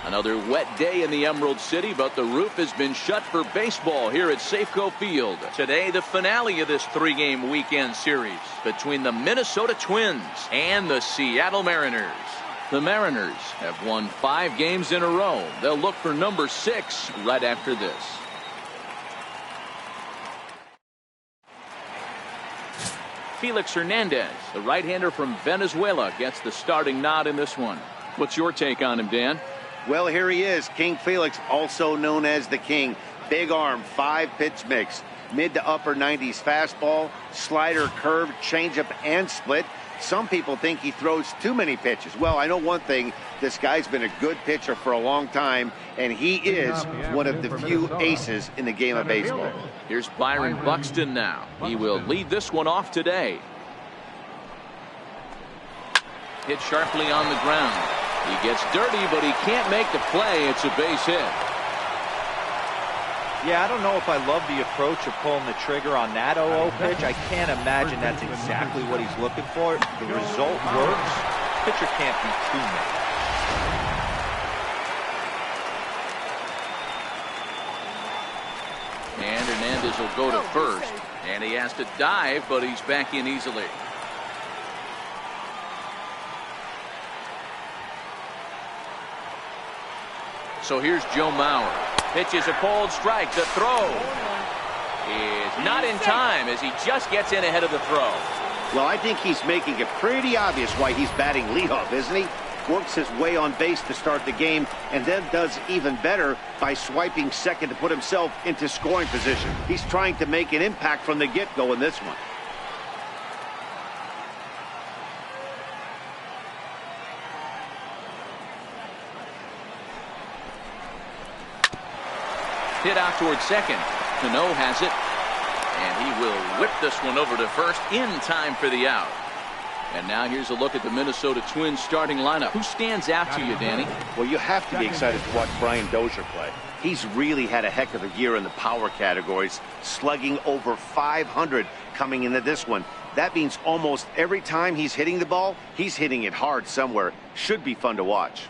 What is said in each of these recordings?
Another wet day in the Emerald City, but the roof has been shut for baseball here at Safeco Field. Today, the finale of this three-game weekend series between the Minnesota Twins and the Seattle Mariners. The Mariners have won 5 games in a row. They'll look for number 6 right after this. Felix Hernandez, the right-hander from Venezuela, gets the starting nod in this one. What's your take on him, Dan? Well, here he is, King Felix, also known as the King. Big arm, 5-pitch mix, mid to upper 90s fastball, slider, curve, changeup, and split. Some people think he throws too many pitches. Well, I know one thing. This guy's been a good pitcher for a long time, and he is one of the few aces in the game of baseball. Here's Byron Buxton now. He will lead this one off today. Hit sharply on the ground. He gets dirty, but he can't make the play. It's a base hit. Yeah, I don't know if I love the approach of pulling the trigger on that 0-0 pitch. I can't imagine that's exactly what he's looking for. The result works. Pitcher can't be too mad. And Hernandez will go to first. And he has to dive, but he's back in easily. So here's Joe Mauer. Pitches a cold strike. The throw is not in time as he just gets in ahead of the throw. Well, I think he's making it pretty obvious why he's batting leadoff, isn't he? Works his way on base to start the game and then does even better by swiping second to put himself into scoring position. He's trying to make an impact from the get-go in this one. Hit out towards second. Cano has it. And he will whip this one over to first in time for the out. And now here's a look at the Minnesota Twins starting lineup. Who stands out to you, Danny? Well, you have to be excited to watch Brian Dozier play. He's really had a heck of a year in the power categories, slugging over 500 coming into this one. That means almost every time he's hitting the ball, he's hitting it hard somewhere. Should be fun to watch.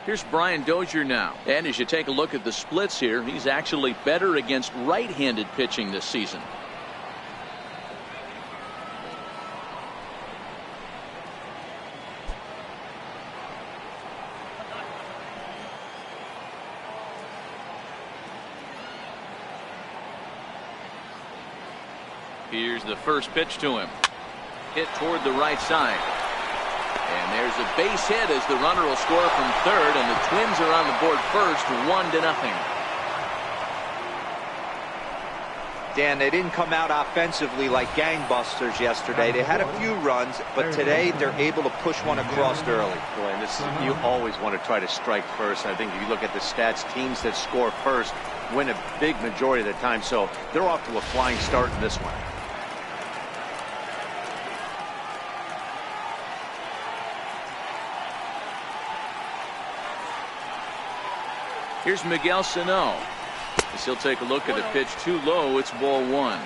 Here's Brian Dozier now. And as you take a look at the splits here, he's actually better against right-handed pitching this season. Here's the first pitch to him. Hit toward the right side. And there's a base hit as the runner will score from third, and the Twins are on the board first, 1-0. Dan, they didn't come out offensively like gangbusters yesterday. They had a few runs, but today they're able to push one across early. Boy, and this is, you always want to try to strike first. I think if you look at the stats, teams that score first win a big majority of the time, so they're off to a flying start in this one. Here's Miguel Sano. As he'll take a look at a pitch too low, it's ball 1.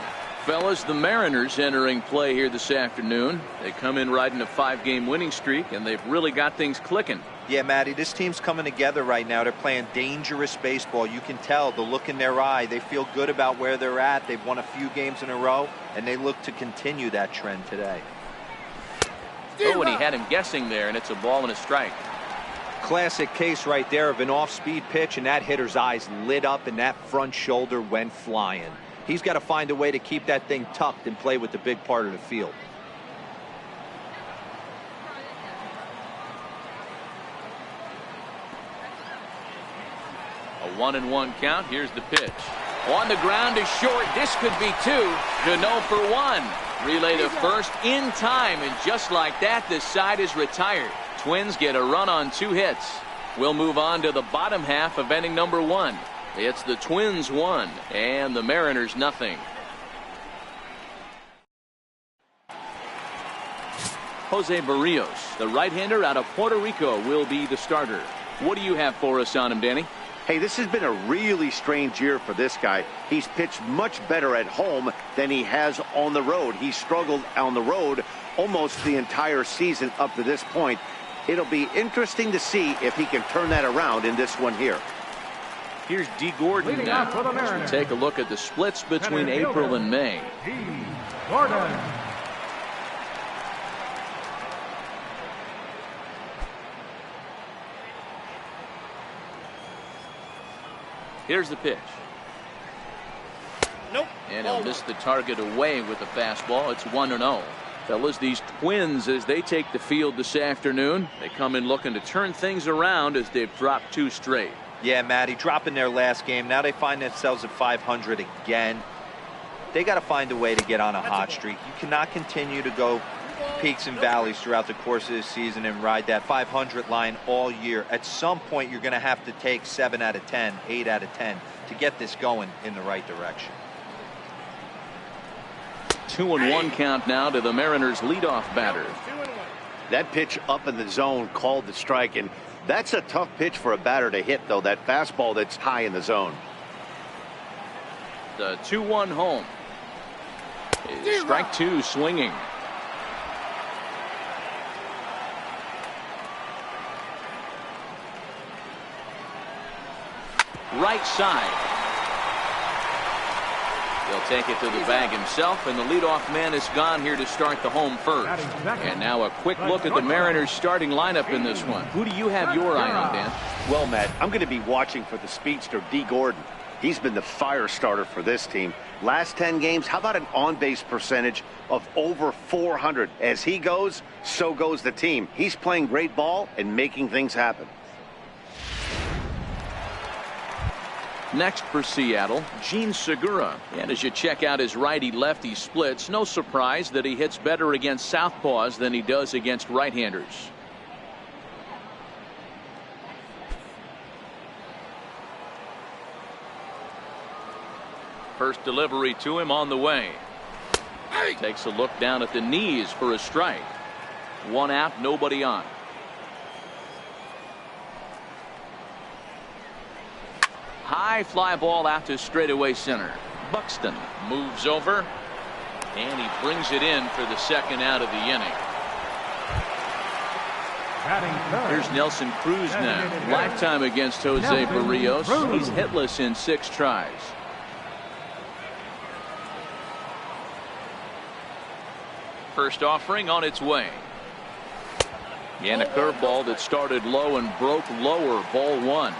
Fellas, the Mariners entering play here this afternoon. They come in riding a 5-game winning streak, and they've really got things clicking. Yeah, Matty, this team's coming together right now. They're playing dangerous baseball. You can tell the look in their eye. They feel good about where they're at. They've won a few games in a row, and they look to continue that trend today. Oh, and he had him guessing there, and it's a ball and a strike. Classic case right there of an off-speed pitch, and that hitter's eyes lit up and that front shoulder went flying. He's got to find a way to keep that thing tucked and play with the big part of the field. A 1-1 count. Here's the pitch. On the ground is short. This could be 2. Cano for 1. Relay to first in time, and just like that, the side is retired. Twins get a run on 2 hits. We'll move on to the bottom half of inning number 1. It's the Twins 1 and the Mariners nothing. Jose Barrios, the right-hander out of Puerto Rico, will be the starter. What do you have for us on him, Danny? Hey, this has been a really strange year for this guy. He's pitched much better at home than he has on the road. He struggled on the road almost the entire season up to this point. It'll be interesting to see if he can turn that around in this one here. Here's D. Gordon now. As we take a look at the splits between April and May. D. Gordon. Here's the pitch. Nope. And he'll miss the target away with the fastball. It's 1-0. Fellas, these Twins, as they take the field this afternoon, they come in looking to turn things around as they've dropped 2 straight. Yeah, Matty, dropping their last game. Now they find themselves at 500 again. They got to find a way to get on a hot streak. You cannot continue to go peaks and valleys throughout the course of this season and ride that 500 line all year. At some point, you're going to have to take 7 out of 10, 8 out of 10 to get this going in the right direction. 2-1 count now to the Mariners leadoff batter. That pitch up in the zone called the strike, and that's a tough pitch for a batter to hit, though, that fastball that's high in the zone. The 2-1 home. Strike 2 swinging. Right side. He'll take it to the bag himself, and the leadoff man is gone here to start the home first. And now a quick look at the Mariners starting lineup in this one. Who do you have your eye on, Dan? Well, Matt, I'm going to be watching for the speedster D. Gordon. He's been the fire starter for this team. Last 10 games, how about an on-base percentage of over 400? As he goes, so goes the team. He's playing great ball and making things happen. Next for Seattle, Gene Segura. And as you check out his righty-lefty splits, no surprise that he hits better against southpaws than he does against right-handers. First delivery to him on the way. Takes a look down at the knees for a strike. 1 out, nobody on. High fly ball out to straightaway center. Buxton moves over, and he brings it in for the 2nd out of the inning. Here's Nelson Cruz now. Lifetime against Jose Barrios. He's hitless in 6 tries. First offering on its way. And a curveball that started low and broke lower. Ball 1.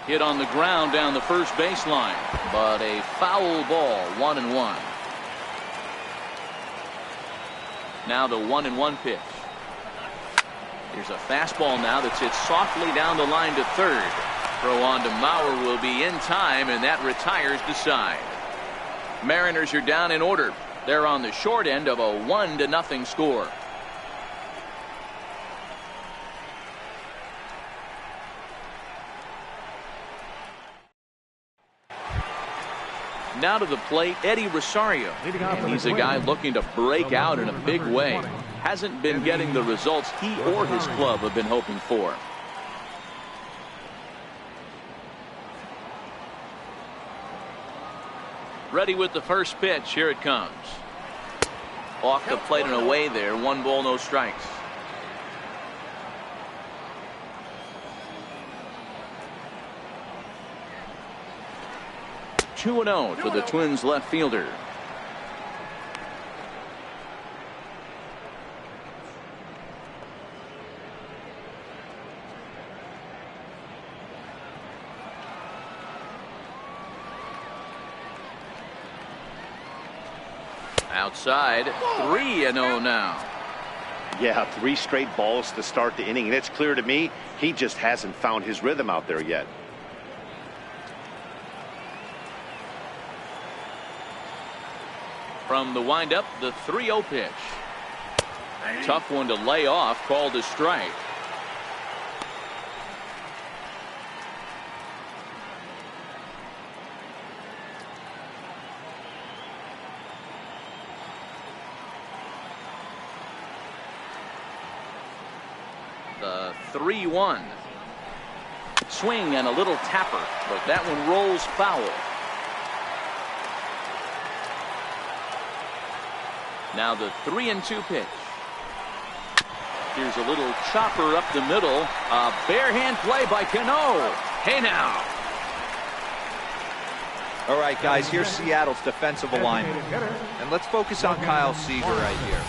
Hit on the ground down the first baseline, but a foul ball. 1-1. Now the 1-1 pitch. Here's a fastball now that's hit softly down the line to third. Throw on to Mauer will be in time, and that retires the side. Mariners are down in order. They're on the short end of a 1-0 score. Now to the plate, Eddie Rosario. And he's a guy looking to break out in a big way. Hasn't been getting the results he or his club have been hoping for. Ready with the first pitch. Here it comes. Off the plate and away there. 1 ball, no strikes. Two 2-0 for the Twins left fielder. Outside, 3-0 now. Yeah, 3 straight balls to start the inning, and it's clear to me he just hasn't found his rhythm out there yet. From the windup, the 3-0 pitch. Tough one to lay off, called a strike. The 3-1. Swing and a little tapper, but that one rolls foul. Now the 3-2 pitch. Here's a little chopper up the middle. A bare hand play by Cano. Hey now. All right, guys, here's Seattle's defensive alignment. And let's focus on Kyle Seager right here.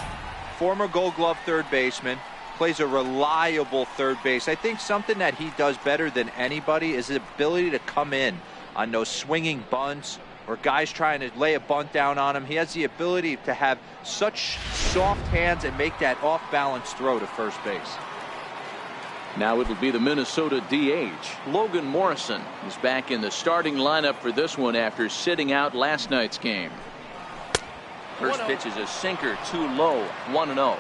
Former Gold Glove third baseman, plays a reliable third base. I think something that he does better than anybody is his ability to come in on those swinging bunts or guys trying to lay a bunt down on him. He has the ability to have such soft hands and make that off-balance throw to first base. Now it'll be the Minnesota DH. Logan Morrison is back in the starting lineup for this one after sitting out last night's game. First pitch is a sinker, too low, 1-0.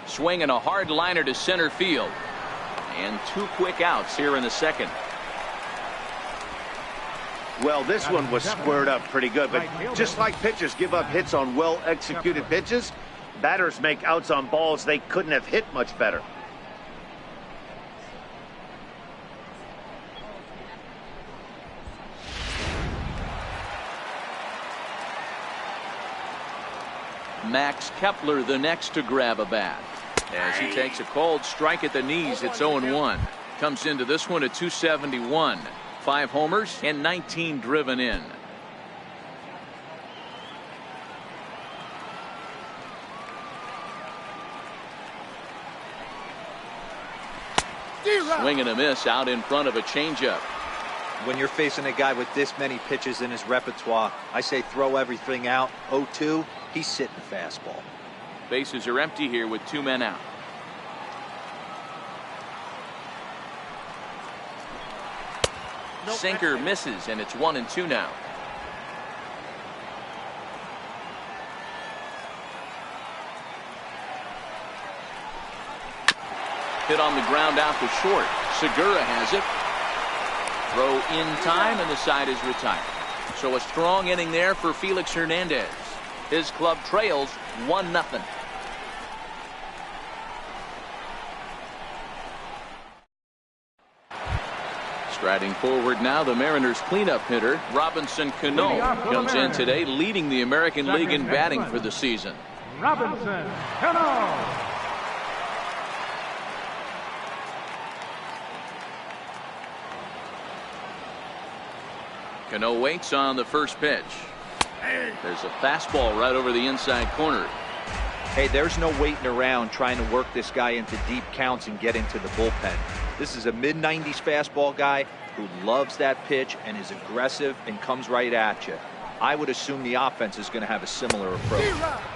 Swinging a hard liner to center field. And 2 quick outs here in the second. Well, this one was squared up pretty good, but just like pitchers give up hits on well-executed pitches, batters make outs on balls they couldn't have hit much better. Max Kepler the next to grab a bat. As he takes a cold strike at the knees, it's 0-1. Comes into this one at 271. 5 homers and 19 driven in. Swing and a miss out in front of a changeup. When you're facing a guy with this many pitches in his repertoire, I say throw everything out. 0-2, he's sitting a fastball. Bases are empty here with 2 men out. Sinker misses, and it's 1-2 now. Hit on the ground out to short. Segura has it. Throw in time, and the side is retired. So a strong inning there for Felix Hernandez. His club trails 1-0. Striding forward now, the Mariners cleanup hitter Robinson Cano comes in today, leading the American League in batting for the season. Robinson Cano. Cano waits on the first pitch. There's a fastball right over the inside corner. Hey, there's no waiting around trying to work this guy into deep counts and get into the bullpen. This is a mid-90s fastball guy who loves that pitch and is aggressive and comes right at you. I would assume the offense is going to have a similar approach.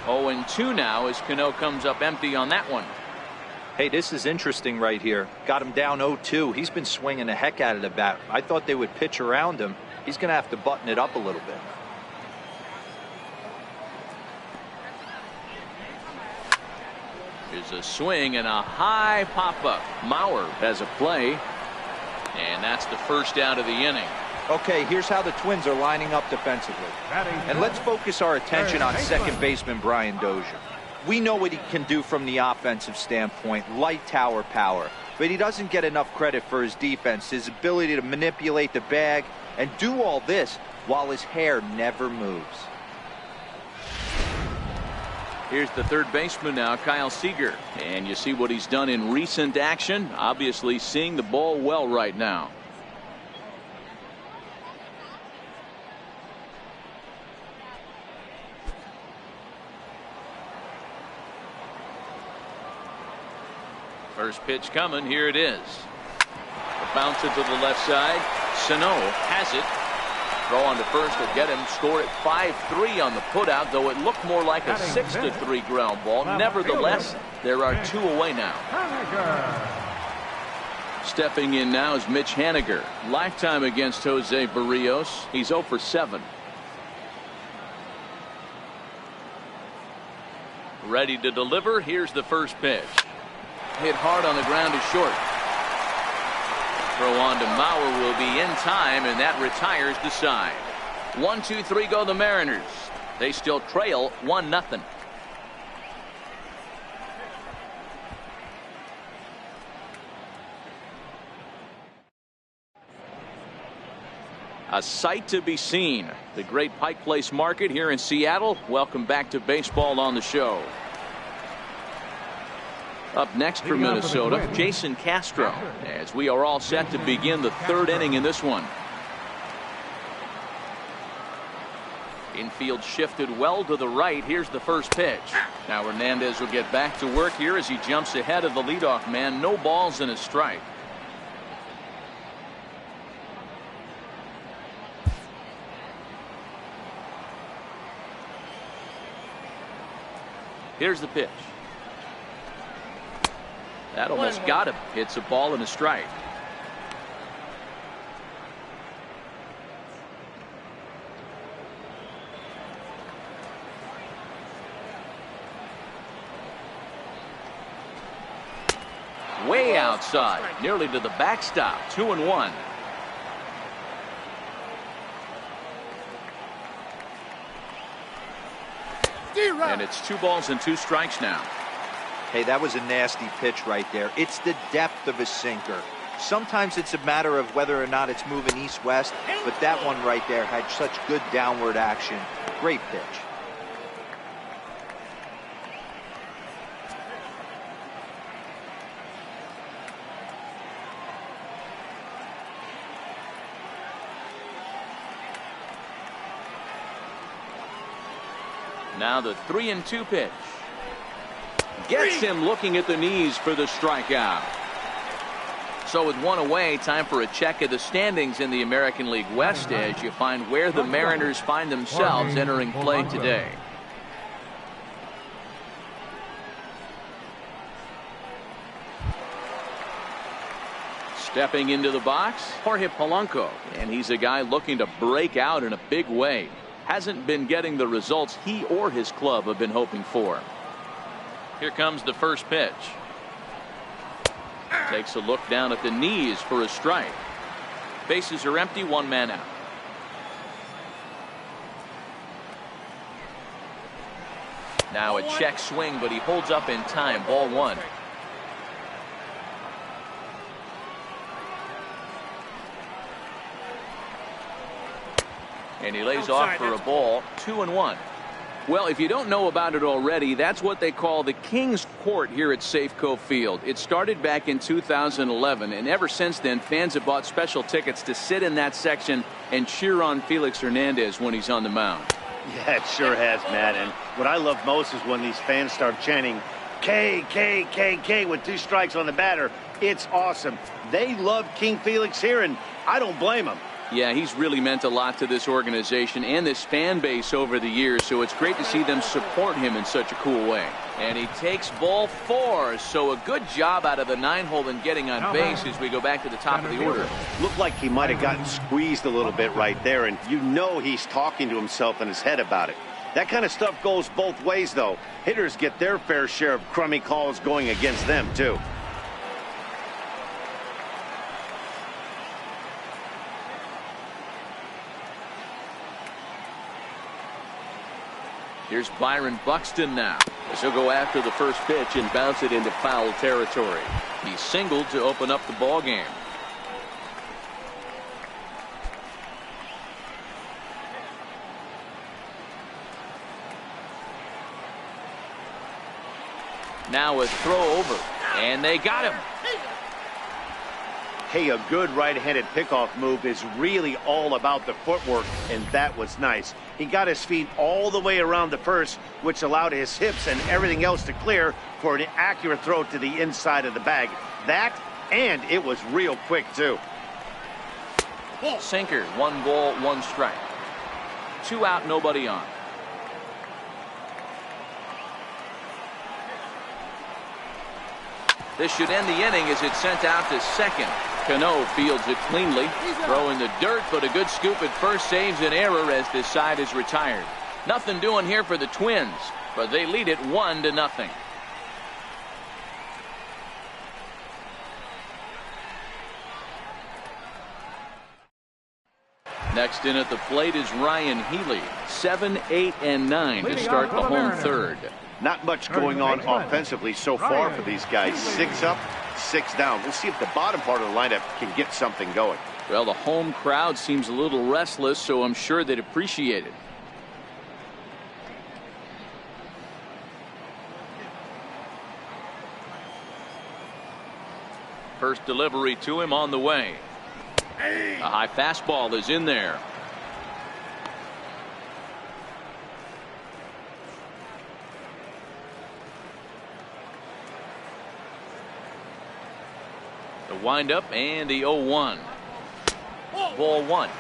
0-2 now as Cano comes up empty on that one. Hey, this is interesting right here. Got him down 0-2. He's been swinging the heck out of the bat. I thought they would pitch around him. He's going to have to button it up a little bit. Here's a swing and a high pop-up. Mauer has a play. And that's the first out of the inning. Okay, here's how the Twins are lining up defensively. And let's focus our attention on second baseman Brian Dozier. We know what he can do from the offensive standpoint, light tower power. But he doesn't get enough credit for his defense, his ability to manipulate the bag and do all this while his hair never moves. Here's the third baseman now, Kyle Seager. And you see what he's done in recent action. Obviously seeing the ball well right now. First pitch coming. Here it is. A bouncer to the left side. Sano has it. Throw on to first will get him. Score at 5-3 on the putout, though it looked more like a 6-3 ground ball. Nevertheless, there are 2 away now. Stepping in now is Mitch Haniger. Lifetime against Jose Barrios. He's 0 for 7. Ready to deliver. Here's the first pitch. Hit hard on the ground to short. Throw on to Mauer will be in time, and that retires the side. 1-2-3 go the Mariners. They still trail 1-0. A sight to be seen. The great Pike Place Market here in Seattle. Welcome back to baseball on the show. Up next for Minnesota, Jason Castro, as we are all set to begin the third inning in this one. Infield shifted well to the right. Here's the first pitch. Now Hernandez will get back to work here as he jumps ahead of the leadoff man. No balls and a strike. Here's the pitch. That almost got him. It's a ball and a strike. Way outside, nearly to the backstop. 2-1. And it's 2 balls and 2 strikes now. Hey, that was a nasty pitch right there. It's the depth of a sinker. Sometimes it's a matter of whether or not it's moving east-west, but that one right there had such good downward action. Great pitch. Now the 3-2 pitch. Gets him looking at the knees for the strikeout. So with 1 away, time for a check of the standings in the American League West as you find where the Mariners find themselves entering play today. Stepping into the box, Jorge Polanco, and he's a guy looking to break out in a big way. Hasn't been getting the results he or his club have been hoping for. Here comes the first pitch. Takes a look down at the knees for a strike. Bases are empty, 1 man out. Now a check swing, but he holds up in time. Ball 1. And he lays off for a ball. 2-1. Well, if you don't know about it already, that's what they call the King's Court here at Safeco Field. It started back in 2011, and ever since then, fans have bought special tickets to sit in that section and cheer on Felix Hernandez when he's on the mound. Yeah, it sure has, Matt. And what I love most is when these fans start chanting K, K, K, K with 2 strikes on the batter. It's awesome. They love King Felix here, and I don't blame them. Yeah, he's really meant a lot to this organization and this fan base over the years, so it's great to see them support him in such a cool way. And he takes ball 4, so a good job out of the 9-hole in getting on base as we go back to the top of the order. Looked like he might have gotten squeezed a little bit right there, and you know he's talking to himself in his head about it. That kind of stuff goes both ways, though. Hitters get their fair share of crummy calls going against them, too. Here's Byron Buxton now, as he'll go after the first pitch and bounce it into foul territory. He singled to open up the ball game. Now a throw over, and they got him. Hey, a good right-handed pickoff move is really all about the footwork, and that was nice. He got his feet all the way around the first, which allowed his hips and everything else to clear for an accurate throw to the inside of the bag. That, and it was real quick, too. Sinker, 1 ball, 1 strike. 2 out, nobody on. This should end the inning as it's sent out to second. Cano fields it cleanly, throwing the dirt, but a good scoop at first saves an error as this side is retired. Nothing doing here for the Twins, but they lead it 1-0. Next in at the plate is Ryan Healy. 7, 8, and 9 to start the home third. Not much going on offensively so far for these guys. 6 up, 6 down. We'll see if the bottom part of the lineup can get something going. Well, the home crowd seems a little restless, so I'm sure they'd appreciate it. First delivery to him on the way. A high fastball is in there. The windup and the 0-1. Ball 1.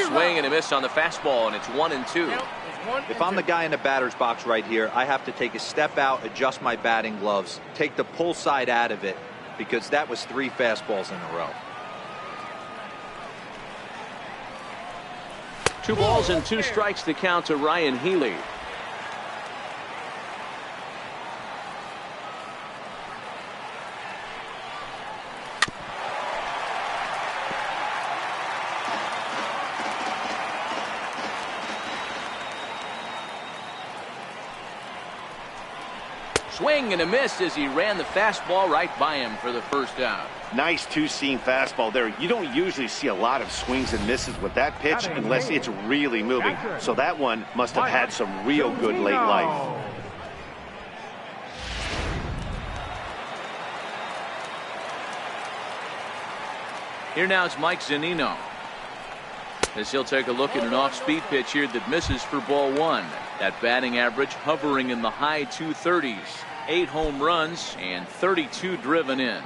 Swing and a miss on the fastball, and it's 1-2. If I'm the guy in the batter's box right here, I have to take a step out, adjust my batting gloves, take the pull side out of it, because that was 3 fastballs in a row. 2 balls and 2 strikes to count to Ryan Healy. Swing and a miss as he ran the fastball right by him for the first out. Nice two-seam fastball there. You don't usually see a lot of swings and misses with that pitch unless it's really moving. So that one must have had some real good late life. Here now is Mike Zunino, as he'll take a look at an off-speed pitch here that misses for ball 1. That batting average hovering in the high 230s. 8 home runs and 32 driven in.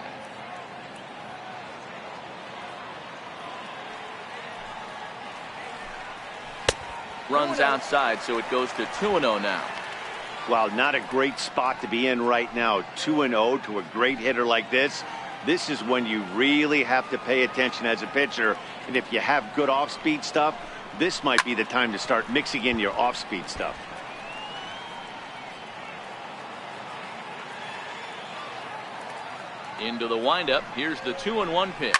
Runs outside, so it goes to 2-0 now. Wow, not a great spot to be in right now. 2-0 to a great hitter like this. This is when you really have to pay attention as a pitcher. And if you have good off-speed stuff, this might be the time to start mixing in your off-speed stuff. Into the windup. Here's the 2-1 pitch.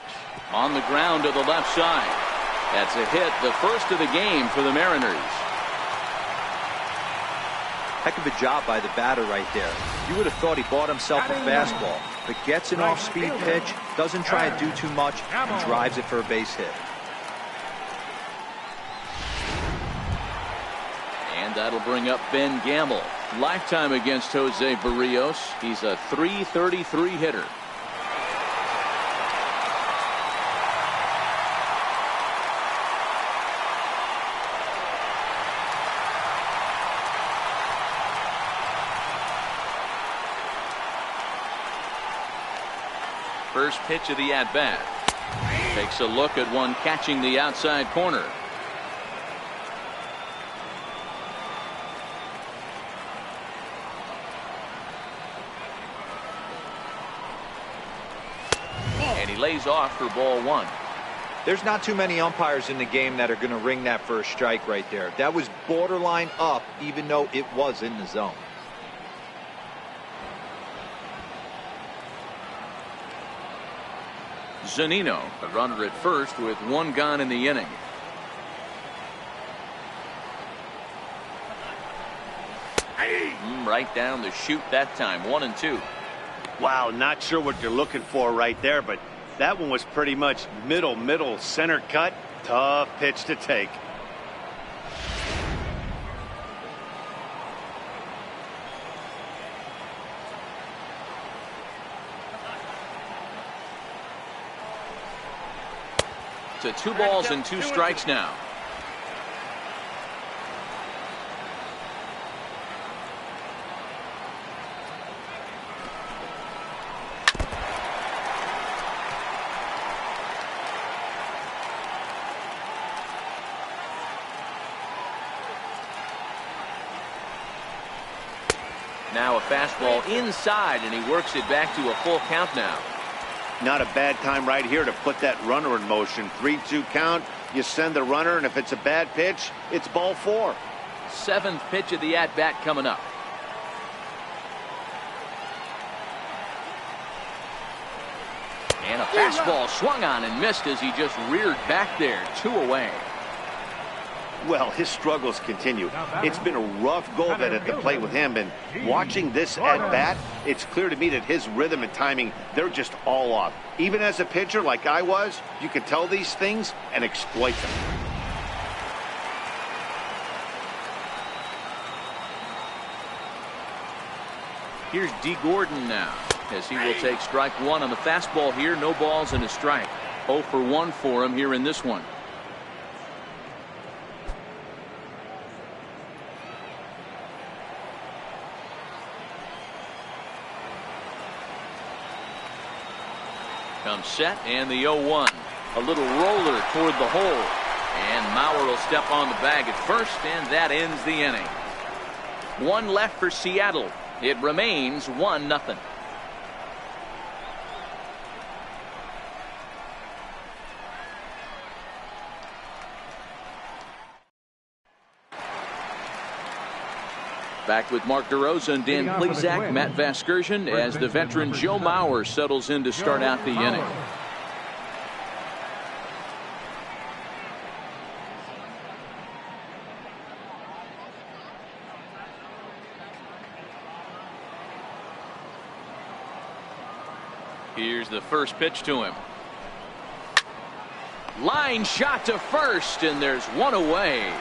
On the ground to the left side. That's a hit, the first of the game for the Mariners. Heck of a job by the batter right there. You would have thought he bought himself a fastball, but gets an off-speed pitch, doesn't try and do too much, and drives it for a base hit. And that'll bring up Ben Gamble. Lifetime against Jose Barrios. He's a .333 hitter. First pitch of the at-bat. Takes a look at one catching the outside corner. And he lays off for ball 1. There's not too many umpires in the game that are going to ring that first strike right there. That was borderline up, even though it was in the zone. Zunino, a runner at first with 1 gone in the inning. Right down the chute that time. 1-2. Wow, not sure what you're looking for right there, but that one was pretty much middle center cut. Tough pitch to take. To 2 balls and 2 strikes now. Now a fastball inside, and he works it back to a full count now. Not a bad time right here to put that runner in motion. 3-2 count. You send the runner, and if it's a bad pitch, it's ball 4. 7th pitch of the at-bat coming up. And a fastball swung on and missed as he just reared back there. 2 away. Well, his struggles continue. It's been a rough go of it at the plate with him, and watching this at-bat, it's clear to me that his rhythm and timing, they're just all off. Even as a pitcher like I was, you can tell these things and exploit them. Here's D. Gordon now, as he will take strike 1 on the fastball here. No balls and a strike. 0 for 1 for him here in this one. Comes set, and the 0-1. A little roller toward the hole. And Mauer will step on the bag at first, and that ends the inning. 1 left for Seattle. It remains 1-0. Back with Mark DeRosa and Dan Plesac, Matt Vasgersian, as the veteran Joe Mauer settles in to start out the inning. Here's the first pitch to him. Line shot to first, and there's 1 away.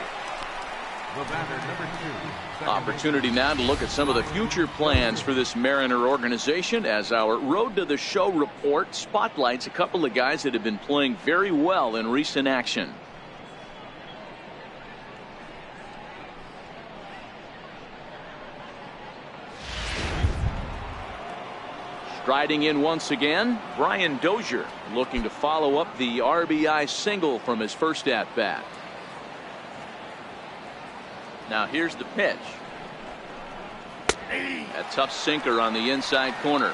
Opportunity now to look at some of the future plans for this Mariner organization, as our Road to the Show report spotlights a couple of guys that have been playing very well in recent action. Striding in once again, Brian Dozier, looking to follow up the RBI single from his first at-bat. Now here's the pitch. A tough sinker on the inside corner.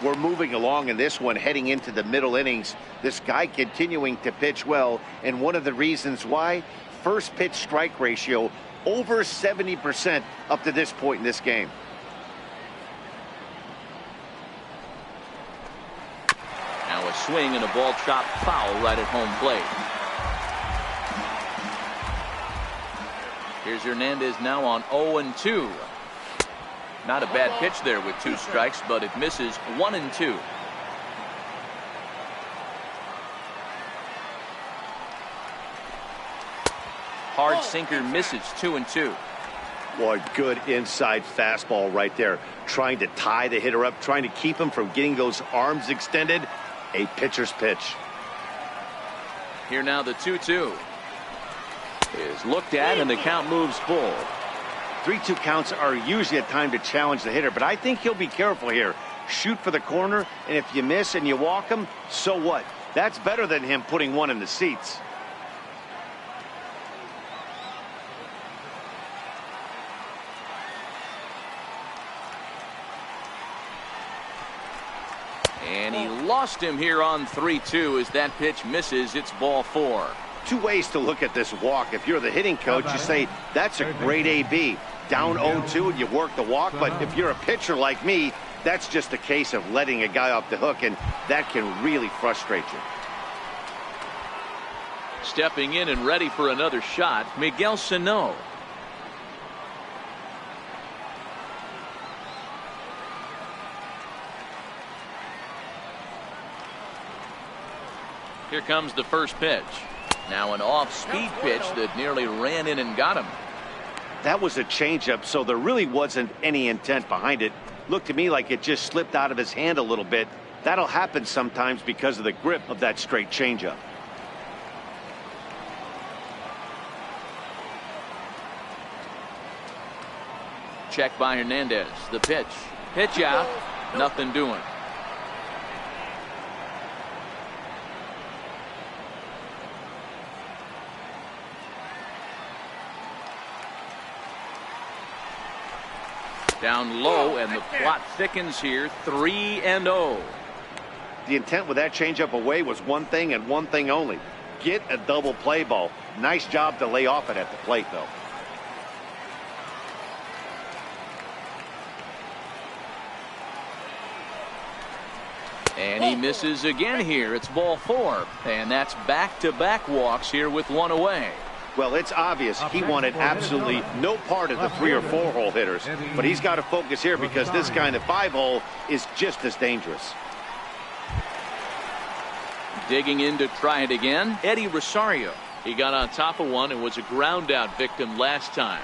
We're moving along in this one, heading into the middle innings. This guy continuing to pitch well, and one of the reasons why, first pitch strike ratio over 70% up to this point in this game. Now a swing and a ball chopped foul right at home plate. Here's Hernandez now on 0-2. Not a bad pitch there with 2 strikes, but it misses 1-2. Hard sinker misses 2-2. Boy, good inside fastball right there. Trying to tie the hitter up, trying to keep him from getting those arms extended. A pitcher's pitch. Here now the 2-2. Is looked at, and the count moves full. 3-2 counts are usually a time to challenge the hitter, but I think he'll be careful here. Shoot for the corner, and if you miss and you walk him, so what? That's better than him putting one in the seats. And he lost him here on 3-2 as that pitch misses. It's ball 4. 2 ways to look at this walk. If you're the hitting coach, you say, that's a great AB. Down 0-2 and you work the walk, but if you're a pitcher like me, that's just a case of letting a guy off the hook, and that can really frustrate you. Stepping in and ready for another shot, Miguel Sano. Here comes the first pitch. Now an off-speed pitch that nearly ran in and got him. That was a changeup, so there really wasn't any intent behind it. Looked to me like it just slipped out of his hand a little bit. That'll happen sometimes because of the grip of that straight changeup. Check by Hernandez. The pitch. Pitch out. Nothing doing. Down low, and the plot thickens here. 3-0. The intent with that changeup away was one thing and one thing only. Get a double play ball. Nice job to lay off it at the plate, though. And he misses again here. It's ball 4. And that's back-to-back walks here with one away. Well, it's obvious he wanted absolutely no part of the 3 or 4 hole hitters. But he's got to focus here because this guy in the 5 hole is just as dangerous. Digging in to try it again, Eddie Rosario. He got on top of one and was a ground out victim last time.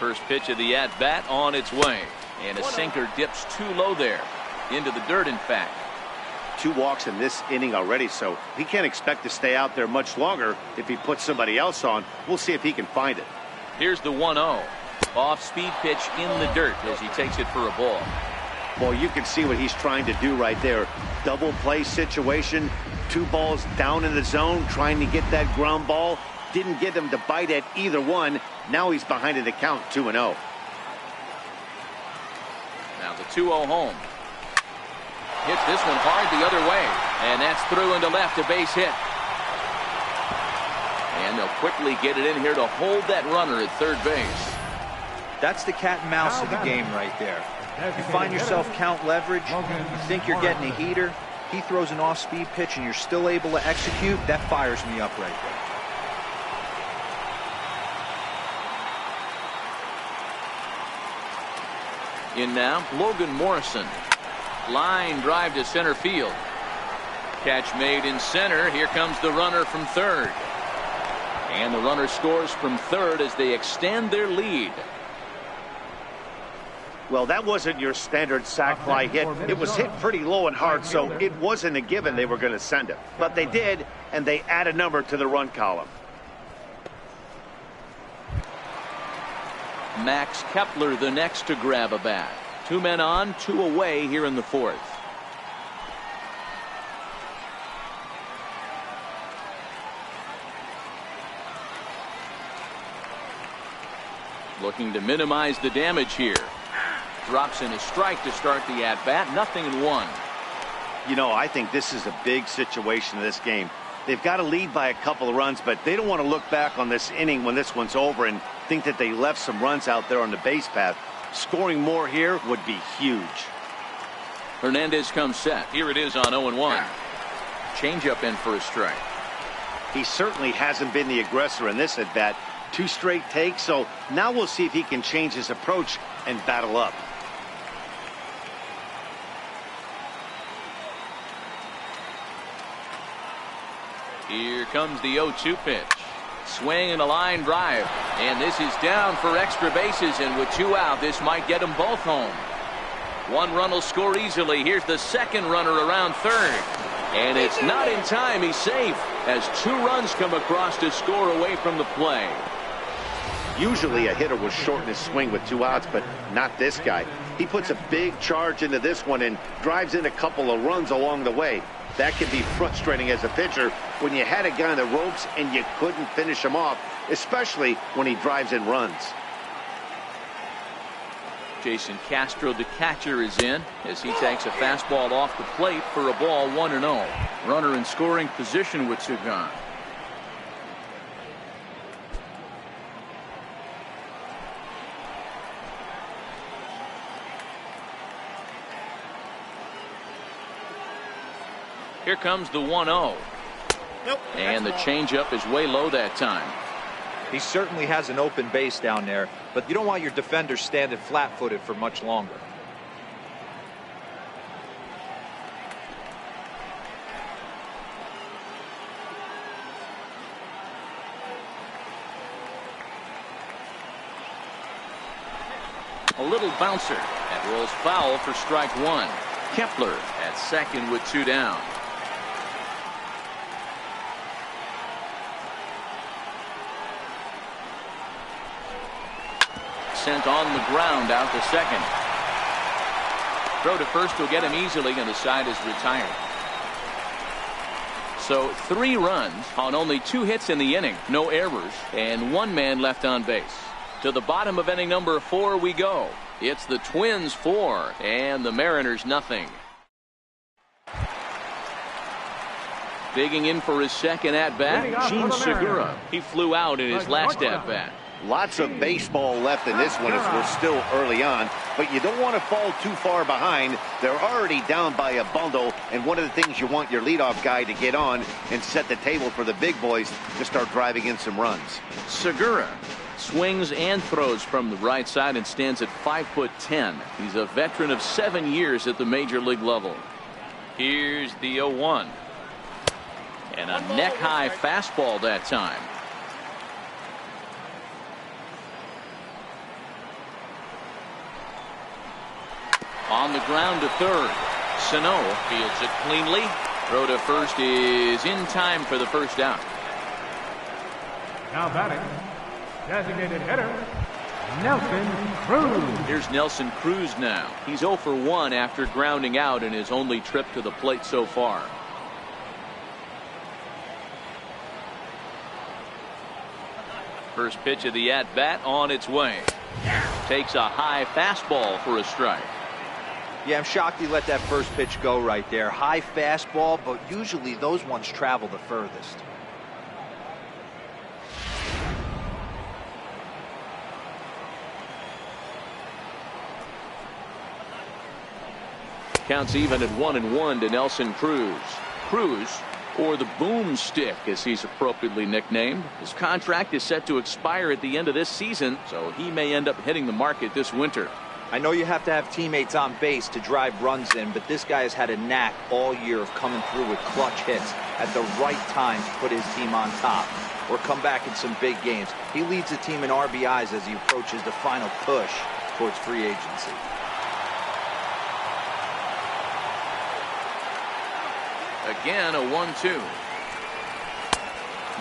First pitch of the at-bat on its way. And a sinker dips too low there. Into the dirt, in fact. 2 walks in this inning already, so he can't expect to stay out there much longer if he puts somebody else on. We'll see if he can find it. Here's the 1-0. Off-speed pitch in the dirt as he takes it for a ball. Well, you can see what he's trying to do right there. Double play situation. 2 balls down in the zone, trying to get that ground ball. Didn't get him to bite at either one. Now he's behind in the count, 2-0. Now the 2-0 home. Hits this one hard the other way. And that's through into left, a base hit. And they'll quickly get it in here to hold that runner at third base. That's the cat and mouse of the game right there. You find yourself count leverage, you think you're getting a heater, he throws an off-speed pitch and you're still able to execute, that fires me up right there. In now, Logan Morrison. Line drive to center field. Catch made in center. Here comes the runner from third. And the runner scores from third as they extend their lead. Well, that wasn't your standard sac fly hit. It was hit pretty low and hard, so it wasn't a given they were going to send it. But they did, and they add a number to the run column. Max Kepler the next to grab a bat. 2 men on, 2 away here in the 4th. Looking to minimize the damage here. Drops in a strike to start the at-bat. 0-1. You know, I think this is a big situation in this game. They've got to lead by a couple of runs, but they don't want to look back on this inning when this one's over and think that they left some runs out there on the base path. Scoring more here would be huge. Hernandez comes set. Here it is on 0-1. Changeup in for a strike. He certainly hasn't been the aggressor in this at bat. 2 straight takes, so now we'll see if he can change his approach and battle up. Here comes the 0-2 pitch. Swing and a line drive. And this is down for extra bases. And with 2 out, this might get them both home. 1 run will score easily. Here's the second runner around third. And it's not in time. He's safe as 2 runs come across to score away from the play. Usually a hitter will shorten his swing with 2 outs, but not this guy. He puts a big charge into this one and drives in a couple of runs along the way. That can be frustrating as a pitcher when you had a guy on the ropes and you couldn't finish him off, especially when he drives in runs. Jason Castro, the catcher, is in as he takes a fastball off the plate for a ball, 1-0. Runner in scoring position with 2 gone. Here comes the 1-0. Nope. And the changeup is way low that time. He certainly has an open base down there, but you don't want your defender standing flat-footed for much longer. A little bouncer that rolls foul for strike 1. Kepler at second with 2 down. Sent on the ground out to second. Throw to first will get him easily, and the side is retired. So 3 runs on only 2 hits in the inning, no errors, and 1 man left on base. To the bottom of inning number 4 we go. It's the Twins 4 and the Mariners nothing. Digging in for his second at-bat, Gene Segura. He flew out in his last at-bat. Lots of baseball left in this one as we're still early on, but you don't want to fall too far behind. They're already down by a bundle, and one of the things you want your leadoff guy to get on and set the table for the big boys to start driving in some runs. Segura swings and throws from the right side and stands at 5'10". He's a veteran of 7 years at the major league level. Here's the 0-1. And a neck-high fastball that time. On the ground to third. Sano fields it cleanly. Throw to first is in time for the first out. Now batting, designated hitter, Nelson Cruz. Here's Nelson Cruz now. He's 0 for 1 after grounding out in his only trip to the plate so far. First pitch of the at-bat on its way. Takes a high fastball for a strike. Yeah, I'm shocked he let that first pitch go right there. High fastball, but usually those ones travel the furthest. Counts even at 1-1 to Nelson Cruz. Cruz, or the boomstick as he's appropriately nicknamed. His contract is set to expire at the end of this season, so he may end up hitting the market this winter. I know you have to have teammates on base to drive runs in, but this guy has had a knack all year of coming through with clutch hits at the right time to put his team on top or come back in some big games. He leads the team in RBIs as he approaches the final push towards free agency. Again, a 1-2.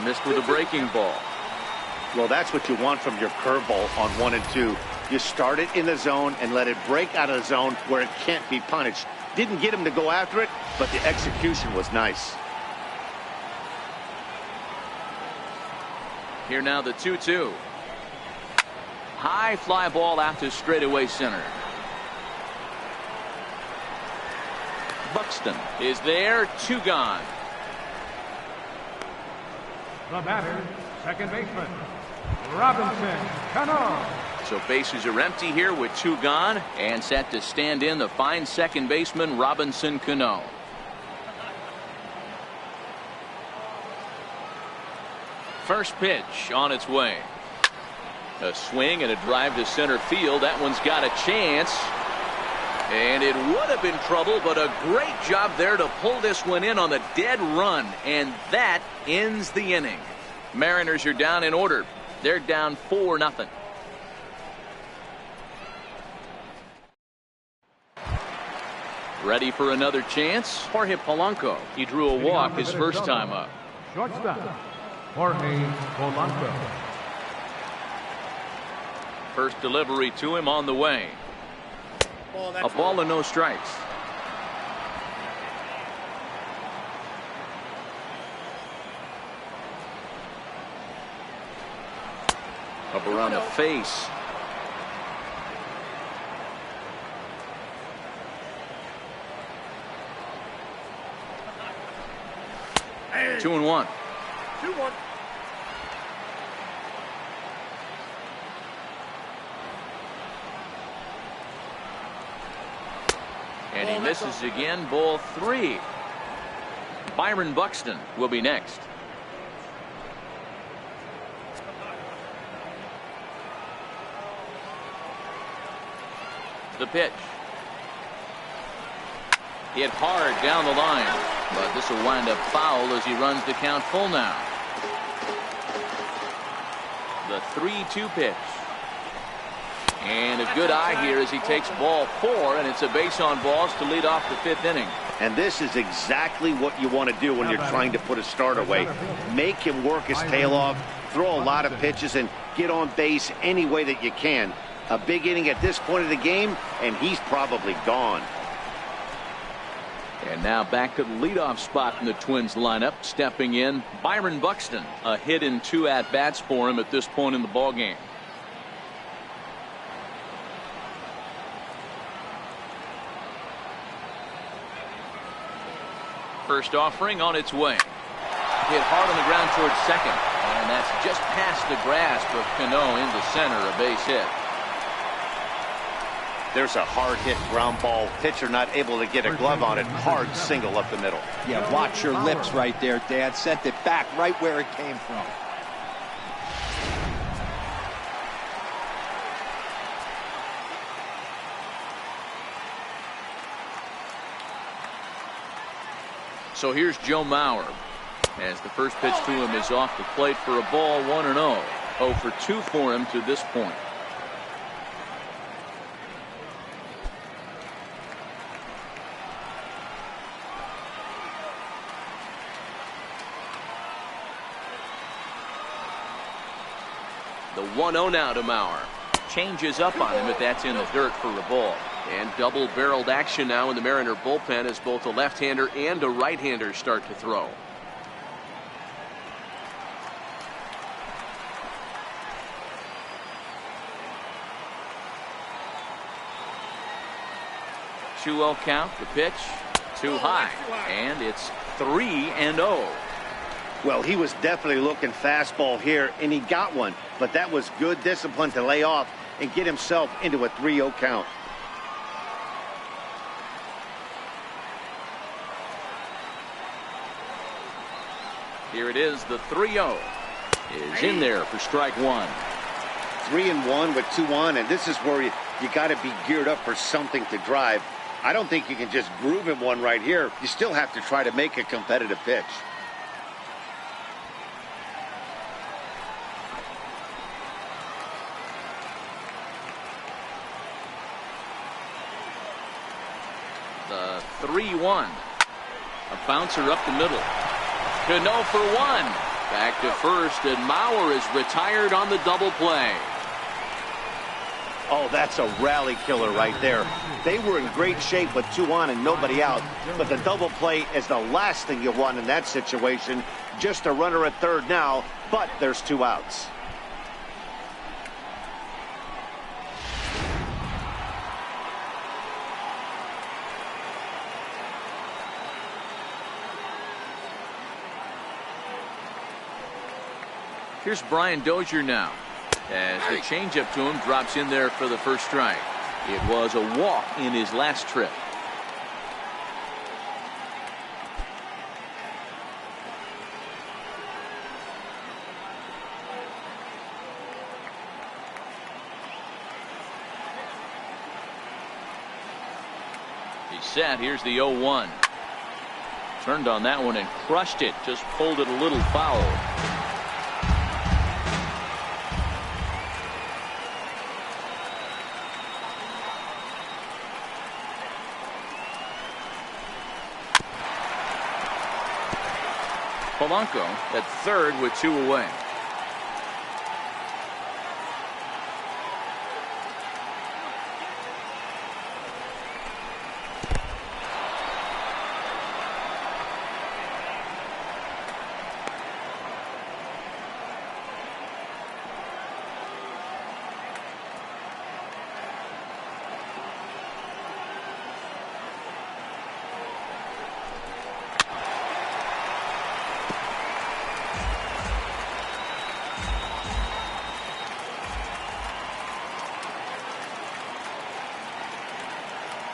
Missed with a breaking ball. Well, that's what you want from your curveball on 1 and 2. You start it in the zone and let it break out of the zone where it can't be punished. Didn't get him to go after it, but the execution was nice. Here now the 2-2. High fly ball out to straightaway center. Buxton is there, 2 gone. The batter, second baseman, Robinson Cano. So bases are empty here with 2 gone, and set to stand in the fine second baseman Robinson Cano. First pitch on its way. A swing and a drive to center field. That one's got a chance. And it would have been trouble, but a great job there to pull this one in on the dead run. And that ends the inning. Mariners are down in order. They're down 4-0. Ready for another chance? Jorge Polanco. He drew a walk his first time up. Shortstop, Jorge Polanco. First delivery to him on the way. A ball and no strikes. Up around the face. Hey. 2-1. 2-1. And he misses again, ball 3. Byron Buxton will be next. The pitch. Hit hard down the line, but this will wind up foul as he runs the count full now. The 3-2 pitch. And a good eye here as he takes ball 4, and it's a base on balls to lead off the 5th inning. And this is exactly what you want to do when you're trying to put a start away. Make him work his tail off, throw a lot of pitches, and get on base any way that you can. A big inning at this point of the game, and he's probably gone. And now back to the leadoff spot in the Twins lineup. Stepping in, Byron Buxton. A hit in 2 at-bats for him at this point in the ballgame. First offering on its way. Hit hard on the ground towards second. And that's just past the grasp of Cano into center, a base hit. There's a hard hit ground ball. Pitcher not able to get a glove on it. Hard single up the middle. Yeah, watch your lips right there, Dad. Sent it back right where it came from. So here's Joe Mauer. As the first pitch to him is off the plate for a ball, 1-0. 0 for 2 for him to this point. The 1-0 now to Mauer. Changes up on him, but that's in the dirt for a ball. And double-barreled action now in the Mariner bullpen as both a left-hander and a right-hander start to throw. Two-0 count. The pitch too high, and it's 3-0. Well, he was definitely looking fastball here, and he got one. But that was good discipline to lay off and get himself into a 3-0 count. Here it is. The 3-0 is in there for strike one. 3-1 with 2 on, and this is where you got to be geared up for something to drive. I don't think you can just groove him one right here. You still have to try to make a competitive pitch. The 3-1. A bouncer up the middle. Cano for 1. Back to first, and Mauer is retired on the double play. Oh, that's a rally killer right there. They were in great shape with 2 on and nobody out. But the double play is the last thing you want in that situation. Just a runner at third now, but there's 2 outs. Here's Brian Dozier now. As the changeup to him drops in there for the first strike. It was a walk in his last trip. He's set. Here's the 0-1. Turned on that one and crushed it. Just pulled it a little foul. Polanco at third with 2 away.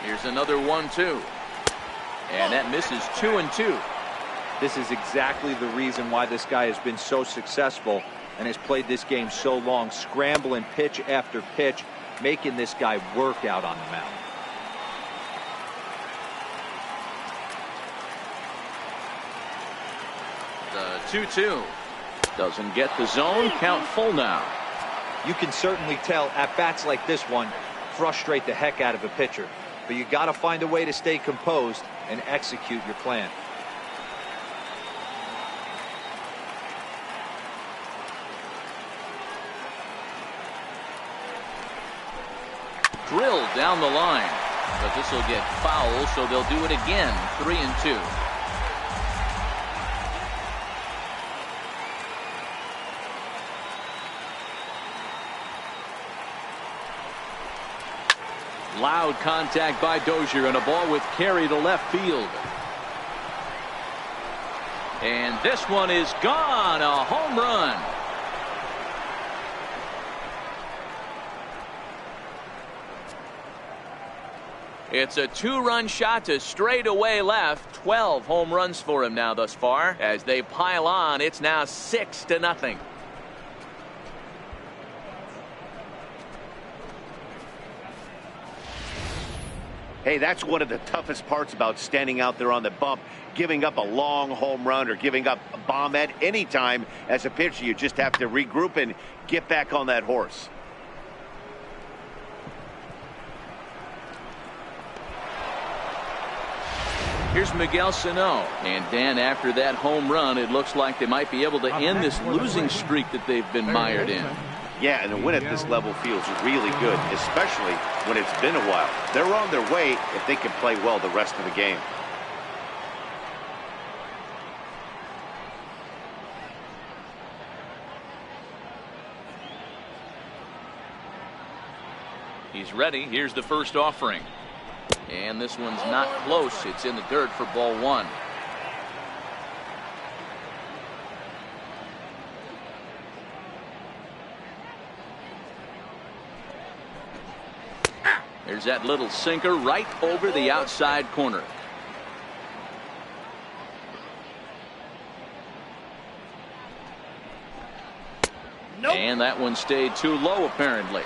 Here's another 1-2. And that misses 2-2. This is exactly the reason why this guy has been so successful and has played this game so long, scrambling pitch after pitch, making this guy work out on the mound. The 2-2 doesn't get the zone. Count full now. You can certainly tell at bats like this one frustrate the heck out of a pitcher. But you got to find a way to stay composed and execute your plan. Drilled down the line. But this will get foul, so they'll do it again. 3-2. Loud contact by Dozier, and a ball with carry to left field. And this one is gone. A home run. It's a 2-run shot to straightaway left. 12 home runs for him now thus far. As they pile on, it's now 6-0. Hey, that's one of the toughest parts about standing out there on the bump. Giving up a long home run or giving up a bomb at any time as a pitcher. You just have to regroup and get back on that horse. Here's Miguel Sano. And Dan, after that home run, it looks like they might be able to end this losing streak that they've been mired in. Yeah, and a win at this level feels really good, especially when it's been a while. They're on their way if they can play well the rest of the game. He's ready. Here's the first offering. And this one's not close. It's in the dirt for ball 1. There's that little sinker right over the outside corner. And that one stayed too low, apparently.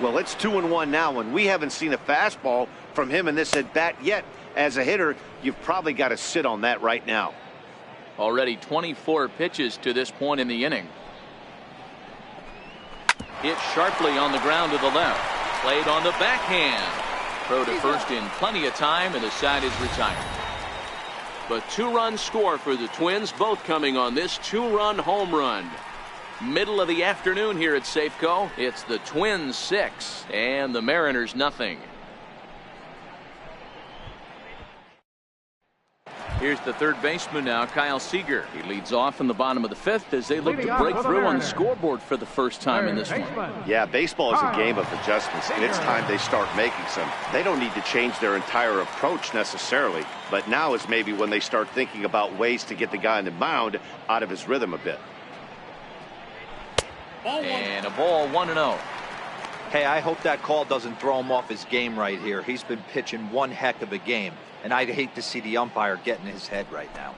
Well, it's 2-1 now, and we haven't seen a fastball from him in this at bat yet. As a hitter, you've probably got to sit on that right now. Already 24 pitches to this point in the inning. Hit sharply on the ground to the left. Played on the backhand. Throw to first in plenty of time, and the side is retired. But 2-run score for the Twins, both coming on this 2-run home run. Middle of the afternoon here at Safeco. It's the Twins 6 and the Mariners nothing. Here's the third baseman now, Kyle Seager. He leads off in the bottom of the 5th as they look to break through on the scoreboard for the first time in this one. Yeah, baseball is a game of adjustments, and it's time they start making some. They don't need to change their entire approach necessarily, but now is maybe when they start thinking about ways to get the guy on the mound out of his rhythm a bit. And a ball 1-0. Hey, I hope that call doesn't throw him off his game right here. He's been pitching one heck of a game, and I'd hate to see the umpire get in his head right now.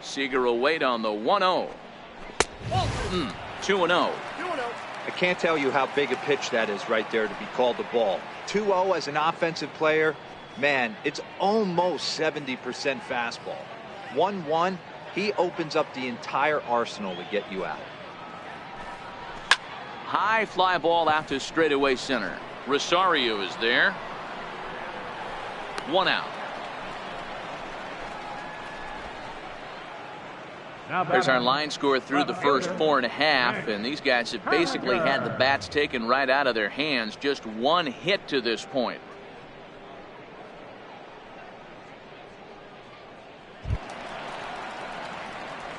Seager will wait on the 1-0. 2-0. I can't tell you how big a pitch that is right there to be called a ball. 2-0 as an offensive player, man, it's almost 70% fastball. 1-1, he opens up the entire arsenal to get you out. High fly ball out to straightaway center. Rosario is there. 1 out. There's our line score through the first 4.5, and these guys have basically had the bats taken right out of their hands. Just one hit to this point.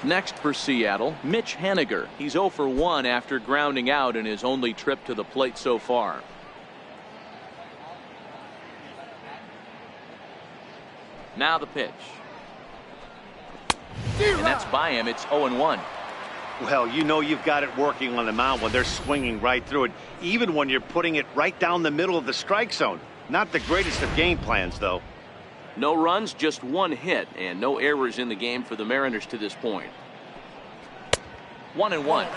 Next for Seattle, Mitch Haniger. He's 0 for 1 after grounding out in his only trip to the plate so far. Now the pitch. And that's by him. It's 0-1. Well, you know you've got it working on the mound when they're swinging right through it, even when you're putting it right down the middle of the strike zone. Not the greatest of game plans, though. No runs, just 1 hit, and no errors in the game for the Mariners to this point. 1-1.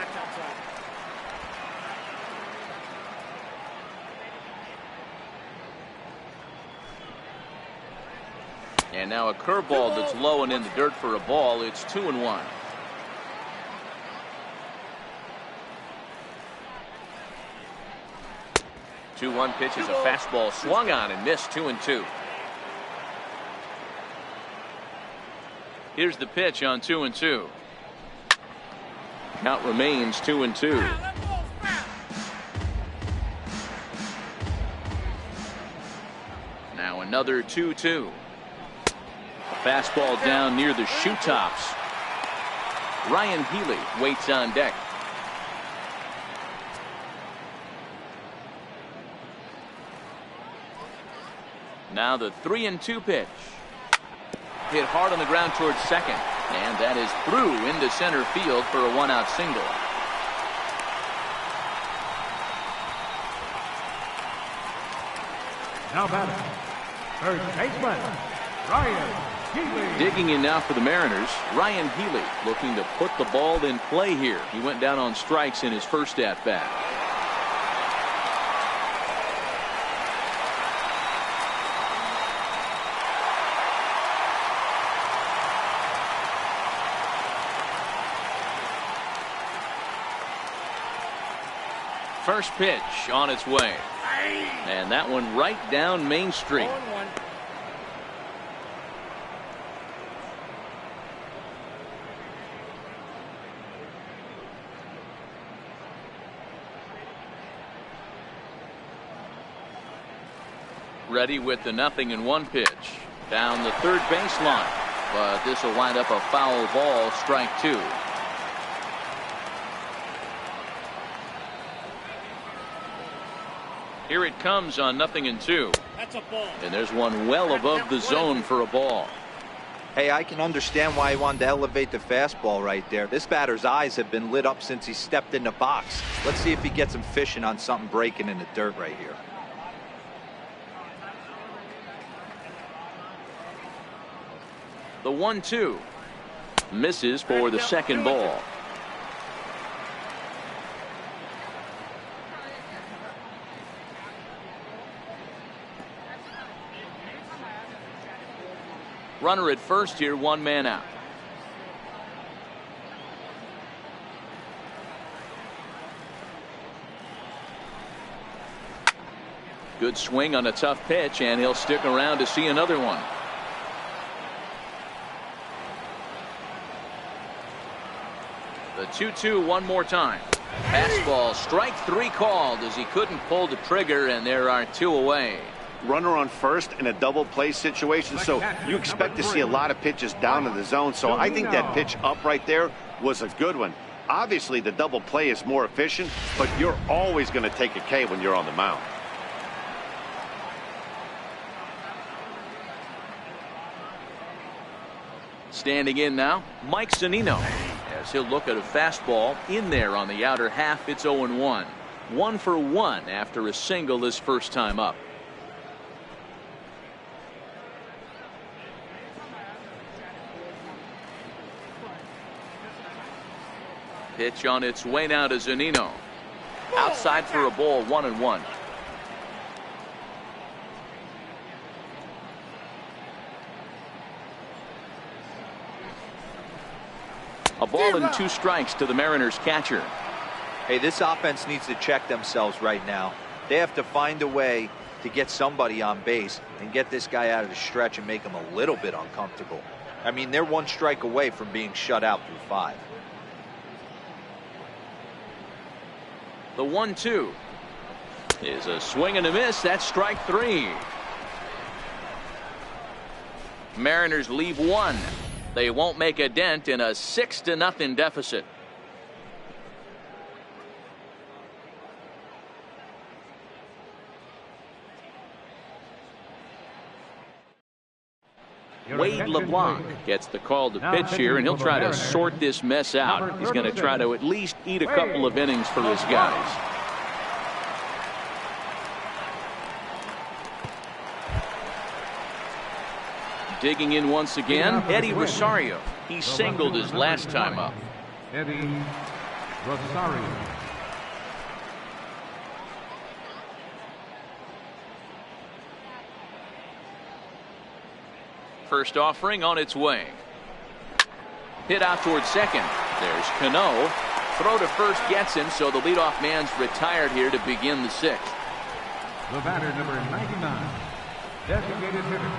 And now a curveball that's low and in the dirt for a ball. It's 2-1. Two-one pitch is a fastball swung on and missed. 2-2. Here's the pitch on 2-2. Count remains 2-2. Now another 2-2. Fastball down near the shoe tops. Ryan Healy waits on deck. Now the 3-2 pitch. Hit hard on the ground towards second. And that is through into center field for a 1-out single. Now batting, third baseman, Ryan Healy. Digging in now for the Mariners, Ryan Healy looking to put the ball in play here. He went down on strikes in his first at bat. First pitch on its way. And that one right down Main Street. Ready with the 0-1 pitch. Down the third baseline. But this will wind up a foul ball, strike 2. Here it comes on 0-2. That's a ball. And there's one well above the zone for a ball. Hey, I can understand why he wanted to elevate the fastball right there. This batter's eyes have been lit up since he stepped in the box. Let's see if he gets him fishing on something breaking in the dirt right here. The 1-2 misses for the second ball. Runner at first here, 1 man out. Good swing on a tough pitch, and he'll stick around to see another one. The 2-2 one more time. Fastball, strike 3 called as he couldn't pull the trigger, and there are 2 away. Runner on first in a double play situation, so you expect to see a lot of pitches down in the zone. So I think that pitch up right there was a good one. Obviously the double play is more efficient, but you're always going to take a K when you're on the mound. Standing in now, Mike Zunino, as he'll look at a fastball in there on the outer half. It's 0-1. 1 for 1 after a single his first time up. Pitch on its way now to Zunino. Outside for a ball, 1-1. A ball and 2 strikes to the Mariners catcher. Hey, this offense needs to check themselves right now. They have to find a way to get somebody on base and get this guy out of the stretch and make him a little bit uncomfortable. I mean, they're 1 strike away from being shut out through 5. The 1-2 is a swing and a miss. That's strike 3. Mariners leave 1. They won't make a dent in a 6-0 deficit. Wade LeBlanc gets the call to pitch here, and he'll try to sort this mess out. He's going to try to at least eat a couple of innings for his guys. Digging in once again, Eddie Rosario. He singled his last time up. Eddie Rosario. First offering on its way. Hit out towards second. There's Cano. Throw to first gets him, so the leadoff man's retired here to begin the 6th. The batter, number 99, designated hitter,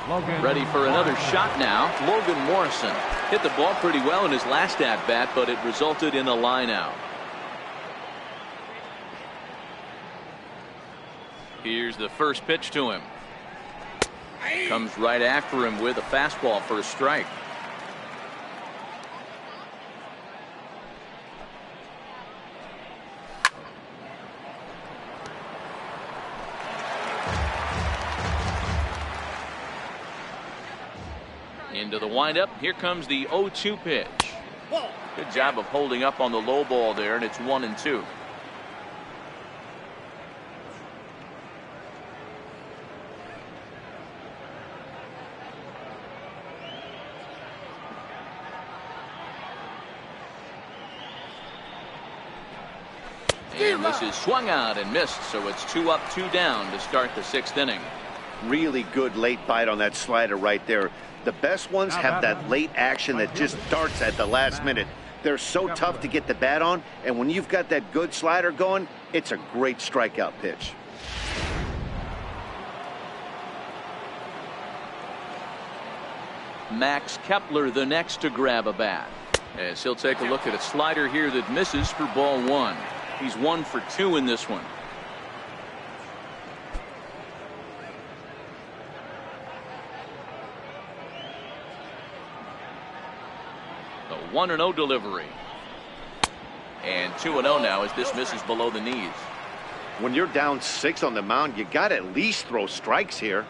Logan. Ready for another shot now. Logan Morrison hit the ball pretty well in his last at bat, but it resulted in a line out. Here's the first pitch to him. Comes right after him with a fastball for a strike. Into the windup. Here comes the 0-2 pitch. Good job of holding up on the low ball there, and it's 1-2. And this is swung out and missed, so it's 2 up, 2 down to start the 6th inning. Really good late bite on that slider right there. The best ones have that late action that just darts at the last minute. They're so tough to get the bat on, and when you've got that good slider going, it's a great strikeout pitch. Max Kepler the next to grab a bat, as he'll take a look at a slider here that misses for ball 1. He's 1 for 2 in this one. The 1-0 delivery. And 2-0 now as this misses below the knees. When you're down 6 on the mound, you got to at least throw strikes here.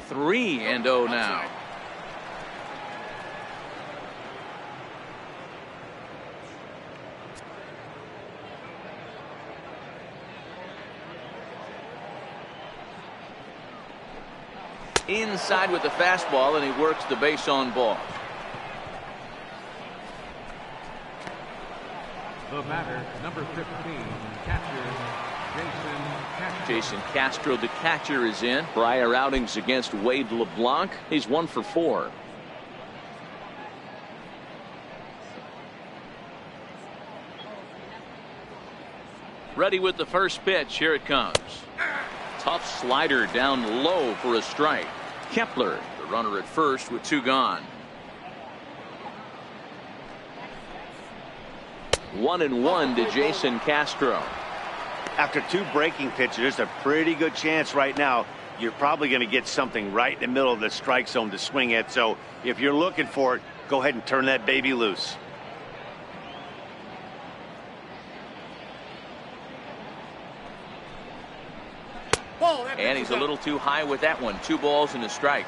Three and 0 now. Inside with the fastball, and he works the base on ball. The batter, number 15, catcher, Jason Castro, the catcher, is in. Prior outings against Wade LeBlanc. He's 1 for 4. Ready with the first pitch. Here it comes. Tough slider down low for a strike. Kepler, the runner at first with 2 gone. 1-1 to Jason Castro. After 2 breaking pitches, there's a pretty good chance right now you're probably going to get something right in the middle of the strike zone to swing at. So if you're looking for it, go ahead and turn that baby loose. And he's a little too high with that one. 2 balls and a strike.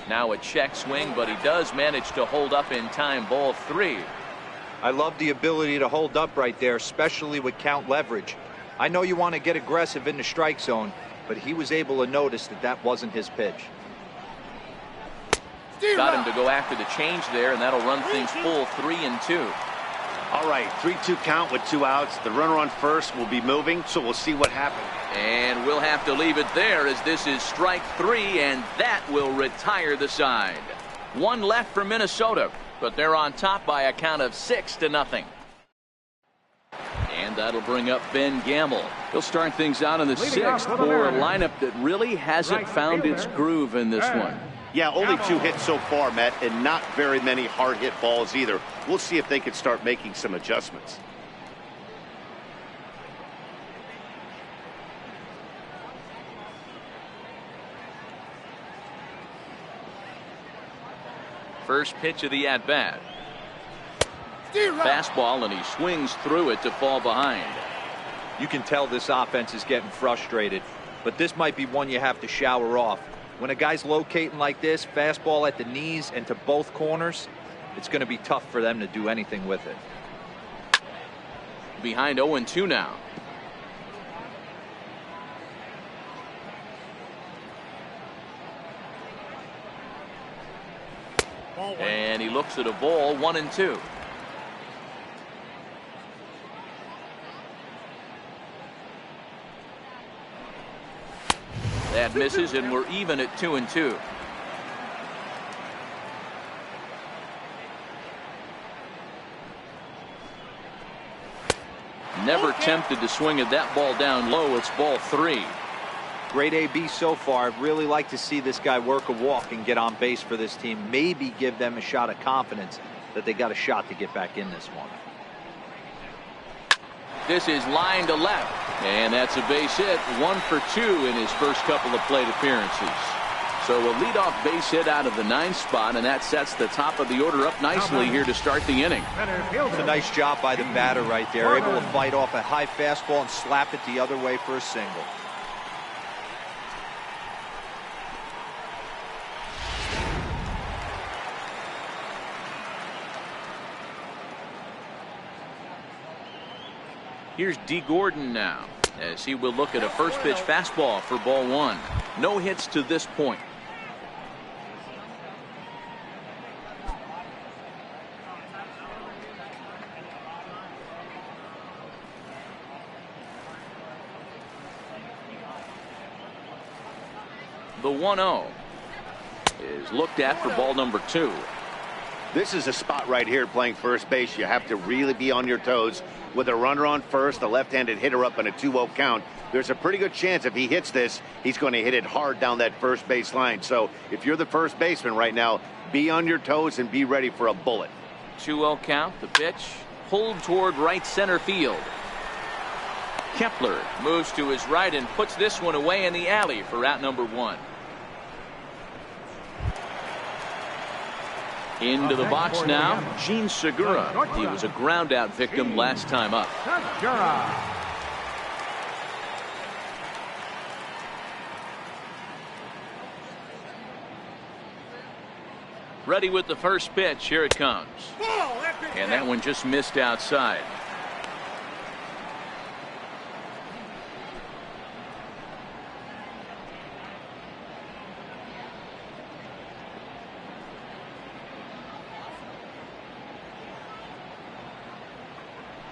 Now a check swing, but he does manage to hold up in time. Ball 3. I love the ability to hold up right there, especially with count leverage. I know you want to get aggressive in the strike zone, but he was able to notice that that wasn't his pitch. Got him to go after the change there, and that'll run things full 3-2. All right, 3-2 count with 2 outs. The runner on first will be moving, so we'll see what happens. And we'll have to leave it there, as this is strike 3, and that will retire the side. 1 left for Minnesota, but they're on top by a count of 6-0. And that'll bring up Ben Gamble. He'll start things out in the 6th for a lineup that really hasn't found its groove in this one. Yeah, only 2 hits so far, Matt, and not very many hard hit balls either. We'll see if they can start making some adjustments. First pitch of the at-bat. Fastball, and he swings through it to fall behind. You can tell this offense is getting frustrated, but this might be one you have to shower off. When a guy's locating like this, fastball at the knees and to both corners, it's going to be tough for them to do anything with it. Behind 0-2 now. And he looks at a ball. 1-2. That misses, and we're even at 2-2. Never tempted to swing at that ball down low. It's ball 3. Great AB so far. I'd really like to see this guy work a walk and get on base for this team. Maybe give them a shot of confidence that they got a shot to get back in this one. This is line to left, and that's a base hit. 1 for 2 in his first couple of plate appearances. So a leadoff base hit out of the 9th spot, and that sets the top of the order up nicely here to start the inning. It's a nice job by the batter right there, able to fight off a high fastball and slap it the other way for a single. Here's D. Gordon now, as he will look at a first pitch fastball for ball 1. No hits to this point. The 1-0 is looked at for ball number 2. This is a spot right here playing first base. You have to really be on your toes. With a runner on first, a left-handed hitter up in a 2-0 count, there's a pretty good chance if he hits this, he's going to hit it hard down that first base line. So if you're the first baseman right now, be on your toes and be ready for a bullet. 2-0 count. The pitch pulled toward right center field. Kepler moves to his right and puts this one away in the alley for out number 1. Into the box now, Gene Segura. He was a ground out victim last time up. Ready with the first pitch. Here it comes. And that one just missed outside.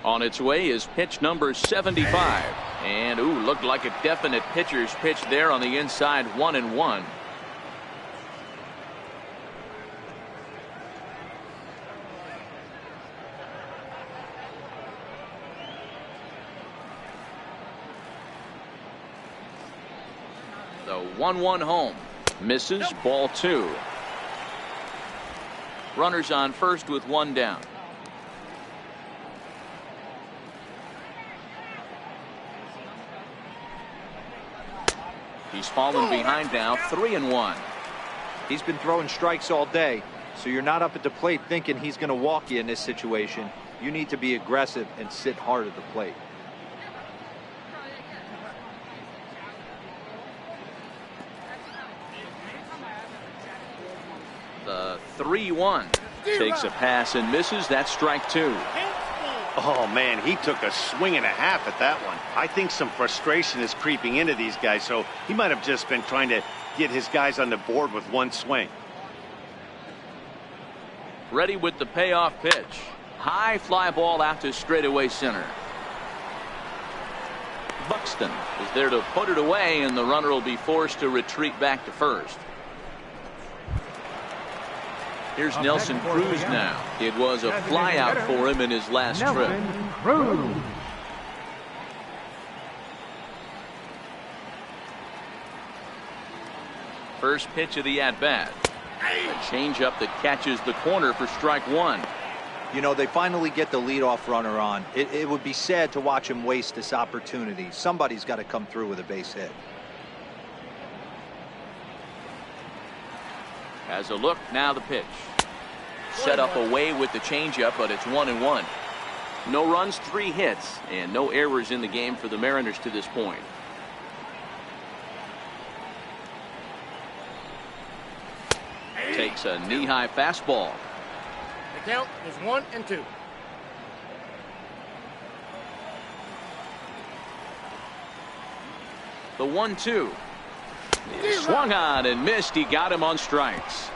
On its way is pitch number 75. And looked like a definite pitcher's pitch there on the inside. 1-1. The 1-1 home misses. Ball 2. Runners on first with 1 down. He's fallen behind now. 3-1. He's been throwing strikes all day, so you're not up at the plate thinking he's going to walk you in this situation. You need to be aggressive and sit hard at the plate. The 3-1 takes a pass and misses. That's strike 2. Oh, man, he took a swing and a half at that one. I think some frustration is creeping into these guys, so he might have just been trying to get his guys on the board with 1 swing. Ready with the payoff pitch. High fly ball out to straightaway center. Buxton is there to put it away, and the runner will be forced to retreat back to first. Here's Nelson Cruz now. It was a fly out for him in his last trip. First pitch of the at-bat. A changeup that catches the corner for strike 1. You know, they finally get the leadoff runner on. It would be sad to watch him waste this opportunity. Somebody's got to come through with a base hit. Has a look, now the pitch. Set up away with the changeup, but it's 1-1. No runs, 3 hits, and no errors in the game for the Mariners to this point. Takes a knee-high fastball. The count is 1-2. The 1-2. He swung on and missed. He got him on strikes.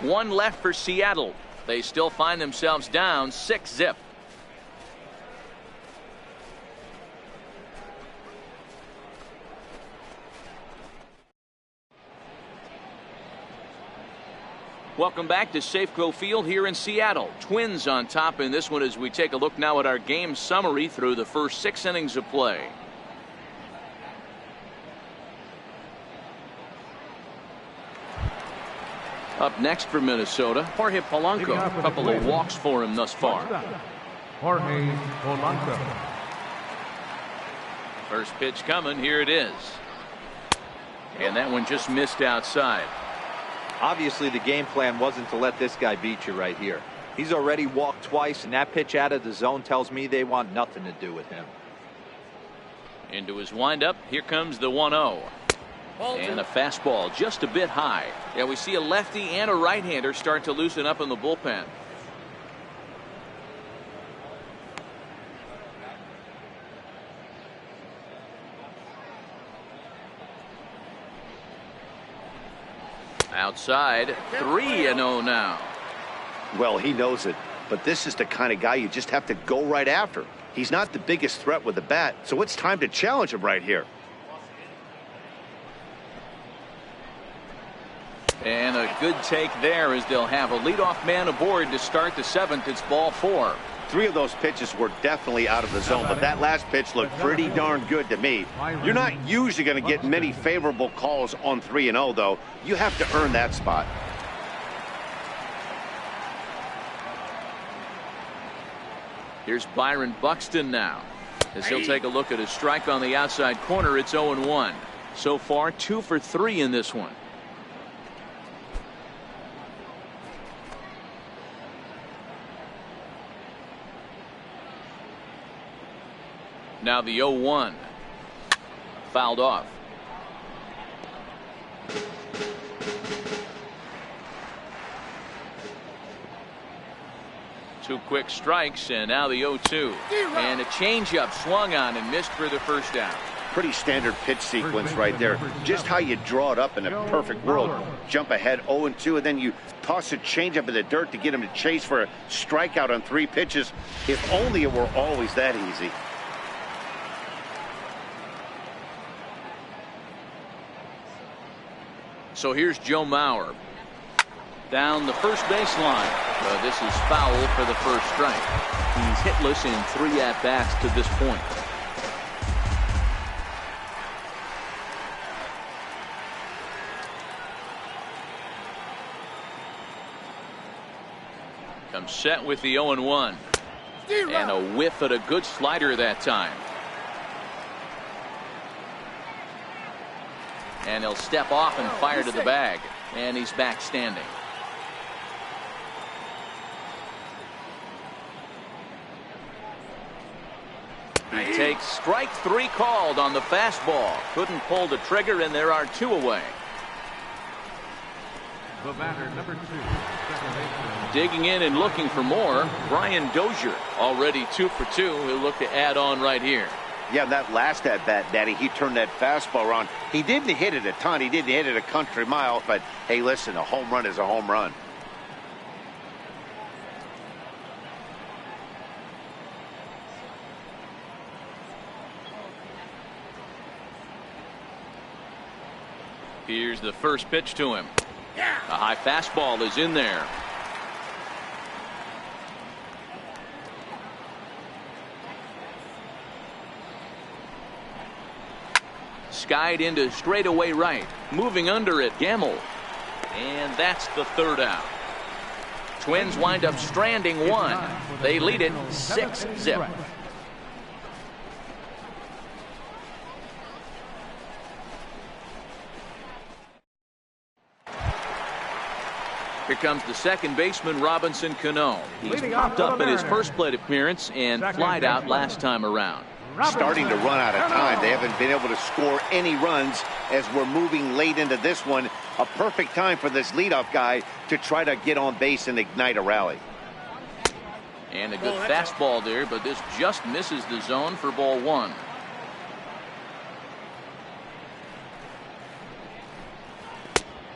1 left for Seattle. They still find themselves down 6-0. Welcome back to Safeco Field here in Seattle. Twins on top in this one as we take a look now at our game summary through the first 6 innings of play. Up next for Minnesota, Jorge Polanco. A couple of walks for him thus far. Jorge Polanco. First pitch coming. Here it is. And that one just missed outside. Obviously, the game plan wasn't to let this guy beat you right here. He's already walked twice, and that pitch out of the zone tells me they want nothing to do with him. Into his windup. Here comes the 1-0. And a fastball just a bit high. Yeah, we see a lefty and a right-hander start to loosen up in the bullpen. Outside, 3-0 now. Well, he knows it, but this is the kind of guy you just have to go right after. He's not the biggest threat with the bat, so it's time to challenge him right here. And a good take there as they'll have a leadoff man aboard to start the 7th. It's ball 4. 3 of those pitches were definitely out of the zone, but that last pitch looked pretty darn good to me. You're not usually going to get many favorable calls on 3-0, though. You have to earn that spot. Here's Byron Buxton now as he'll take a look at his strike on the outside corner. It's 0-1. So far 2 for 3 in this one. Now the 0-1. Fouled off. Two quick strikes, and now the 0-2. And a changeup swung on and missed for the first down. Pretty standard pitch sequence right there. Just how you draw it up in a perfect world. Jump ahead 0-2, and then you toss a changeup in the dirt to get him to chase for a strikeout on 3 pitches. If only it were always that easy. So here's Joe Mauer down the first baseline. This is foul for the first strike. He's hitless in 3 at-bats to this point. Comes set with the 0-1. And a whiff at a good slider that time. And he'll step off and fire to the bag. And he's back standing. He takes strike 3 called on the fastball. Couldn't pull the trigger, and there are 2 away. The batter, number 2, second baseman. Digging in and looking for more, Brian Dozier. Already 2 for 2. He'll look to add on right here. Yeah, that last at-bat, Daddy, he turned that fastball around. He didn't hit it a ton. He didn't hit it a country mile. But, hey, listen, a home run is a home run. Here's the first pitch to him. A high fastball is in there. Skied into straightaway right. Moving under it, Gamble. And that's the 3rd out. Twins wind up stranding 1. They lead it 6-0. Here comes the second baseman, Robinson Cano. He's popped up in his first plate appearance and flied out last time around. Starting to run out of time. They haven't been able to score any runs as we're moving late into this one. A perfect time for this leadoff guy to try to get on base and ignite a rally. And a good fastball there, but this just misses the zone for ball 1.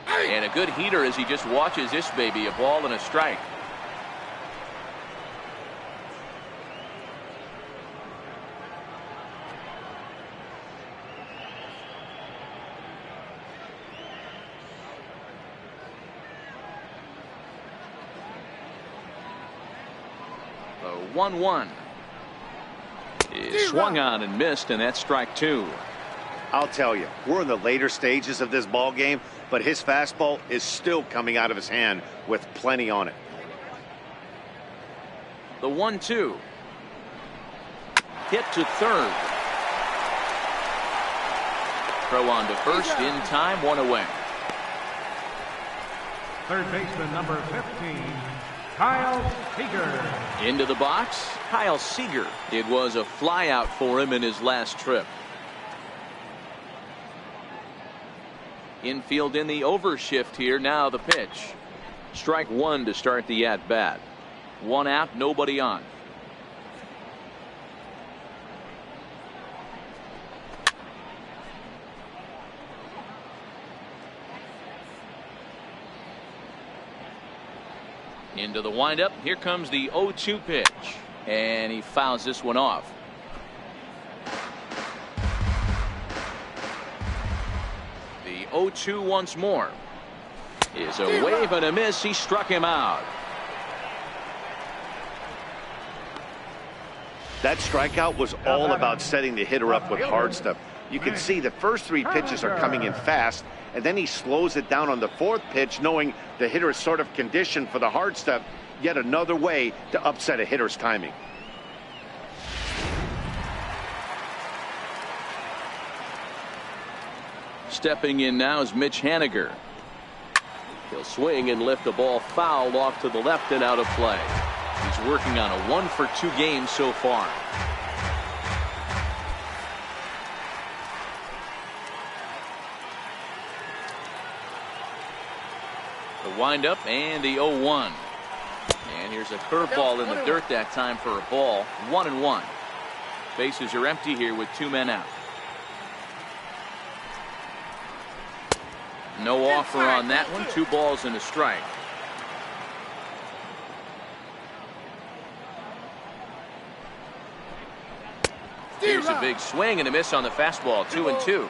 And a good heater as he just watches this baby, a ball and a strike. 1-1. Is swung on and missed, and that's strike 2. I'll tell you, we're in the later stages of this ball game, but his fastball is still coming out of his hand with plenty on it. The 1-2. Hit to third. Throw on to first in time, 1 away. Third baseman number 15, Kyle Seager. Into the box, Kyle Seager. It was a flyout for him in his last trip. Infield in the overshift here. Now the pitch. Strike 1 to start the at bat. 1 out, nobody on. Into the windup. Here comes the 0-2 pitch. And he fouls this one off. The 0-2 once more. Is a wave and a miss. He struck him out. That strikeout was all about setting the hitter up with hard stuff. You can see the first 3 pitches are coming in fast, and then he slows it down on the 4th pitch, knowing the hitter is sort of conditioned for the hard stuff. Yet another way to upset a hitter's timing. Stepping in now is Mitch Haniger. He'll swing and lift the ball foul off to the left and out of play. He's working on a 1-for-2 game so far. The windup and the 0-1. And here's a curveball in the dirt that time for a ball. 1-1. Bases are empty here with 2 men out. No offer on that one. 2 balls and a strike. Here's a big swing and a miss on the fastball. 2-2.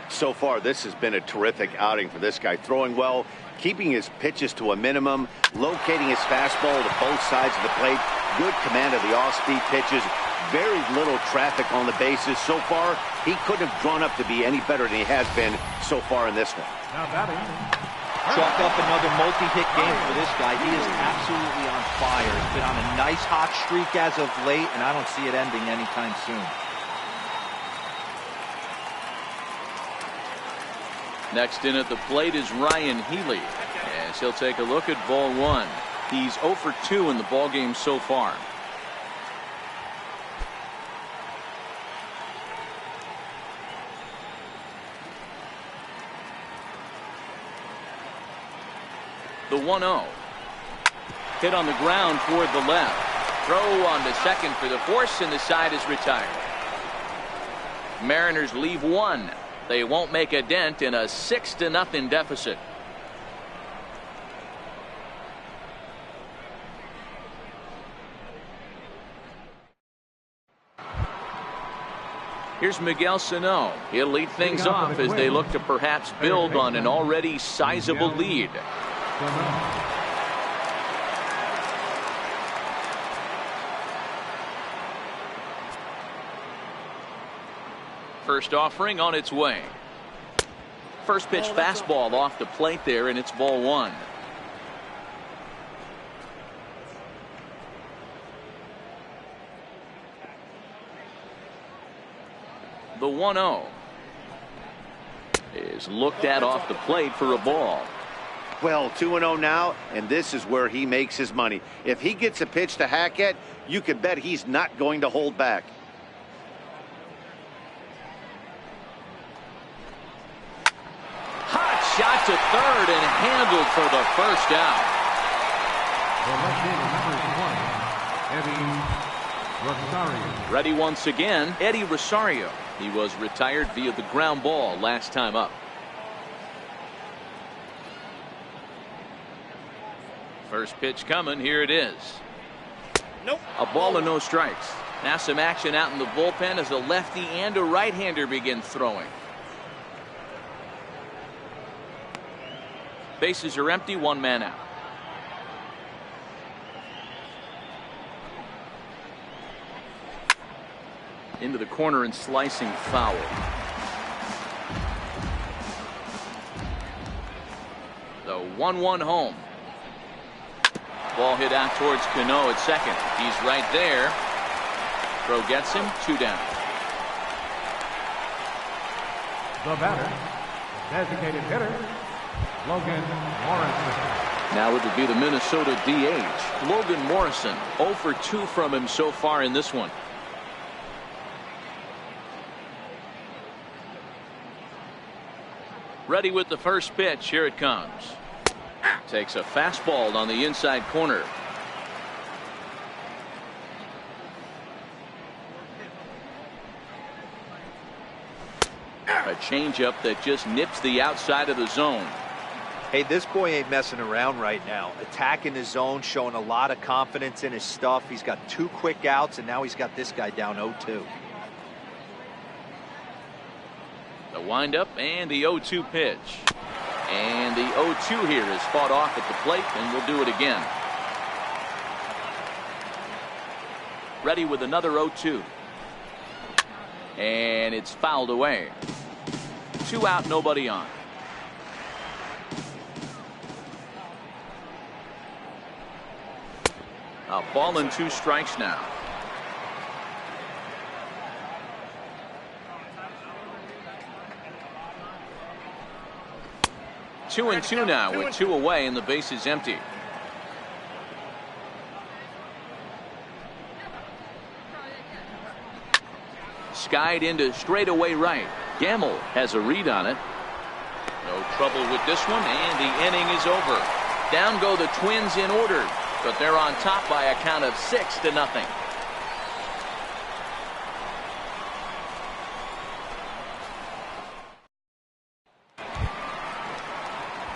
So far, this has been a terrific outing for this guy. Throwing well, keeping his pitches to a minimum, locating his fastball to both sides of the plate. Good command of the off-speed pitches. Very little traffic on the bases. So far, he couldn't have drawn up to be any better than he has been so far in this one. Now batting, Chalk up another multi-hit game for this guy. He is absolutely on fire. He's been on a nice hot streak as of late, and I don't see it ending anytime soon. Next in at the plate is Ryan Healy, as he'll take a look at ball 1. He's 0 for 2 in the ball game so far. The 1-0. Hit on the ground toward the left. Throw on to second for the force, and the side is retired. Mariners leave 1. They won't make a dent in a 6-0 deficit. Here's Miguel Sano. He'll lead things off as they look to perhaps build on an already sizable lead. First offering on its way. First pitch fastball off the plate there, and it's ball 1. The 1-0 is looked at off the plate for a ball. Well, 2-0 now, and this is where he makes his money. If he gets a pitch to hack at, you can bet he's not going to hold back. Hot shot to third and handled for the first out. Eddie Rosario. Ready once again, Eddie Rosario. He was retired via the ground ball last time up. First pitch coming. Here it is. Nope. A ball and no strikes. Now some action out in the bullpen as a lefty and a right-hander begin throwing. Bases are empty. 1 man out. Into the corner and slicing foul. The 1-1 home. Ball hit out towards Cano at second. He's right there. Throw gets him. 2 down. The batter, designated hitter, Logan Morrison. Now it would be the Minnesota DH, Logan Morrison. 0 for 2 from him so far in this one. Ready with the first pitch. Here it comes. Takes a fastball on the inside corner. A changeup that just nips the outside of the zone. Hey, this boy ain't messing around right now. Attacking his zone, showing a lot of confidence in his stuff. He's got 2 quick outs, and now he's got this guy down 0-2. The windup and the 0-2 pitch. And the 0-2 here is fought off at the plate, and we'll do it again. Ready with another 0-2. And it's fouled away. 2 out, nobody on. A ball and 2 strikes now. Two and two now with 2 away and the base is empty. Skied into straightaway right. Gamble has a read on it. No trouble with this one, and the inning is over. Down go the Twins in order, but they're on top by a count of 6-0.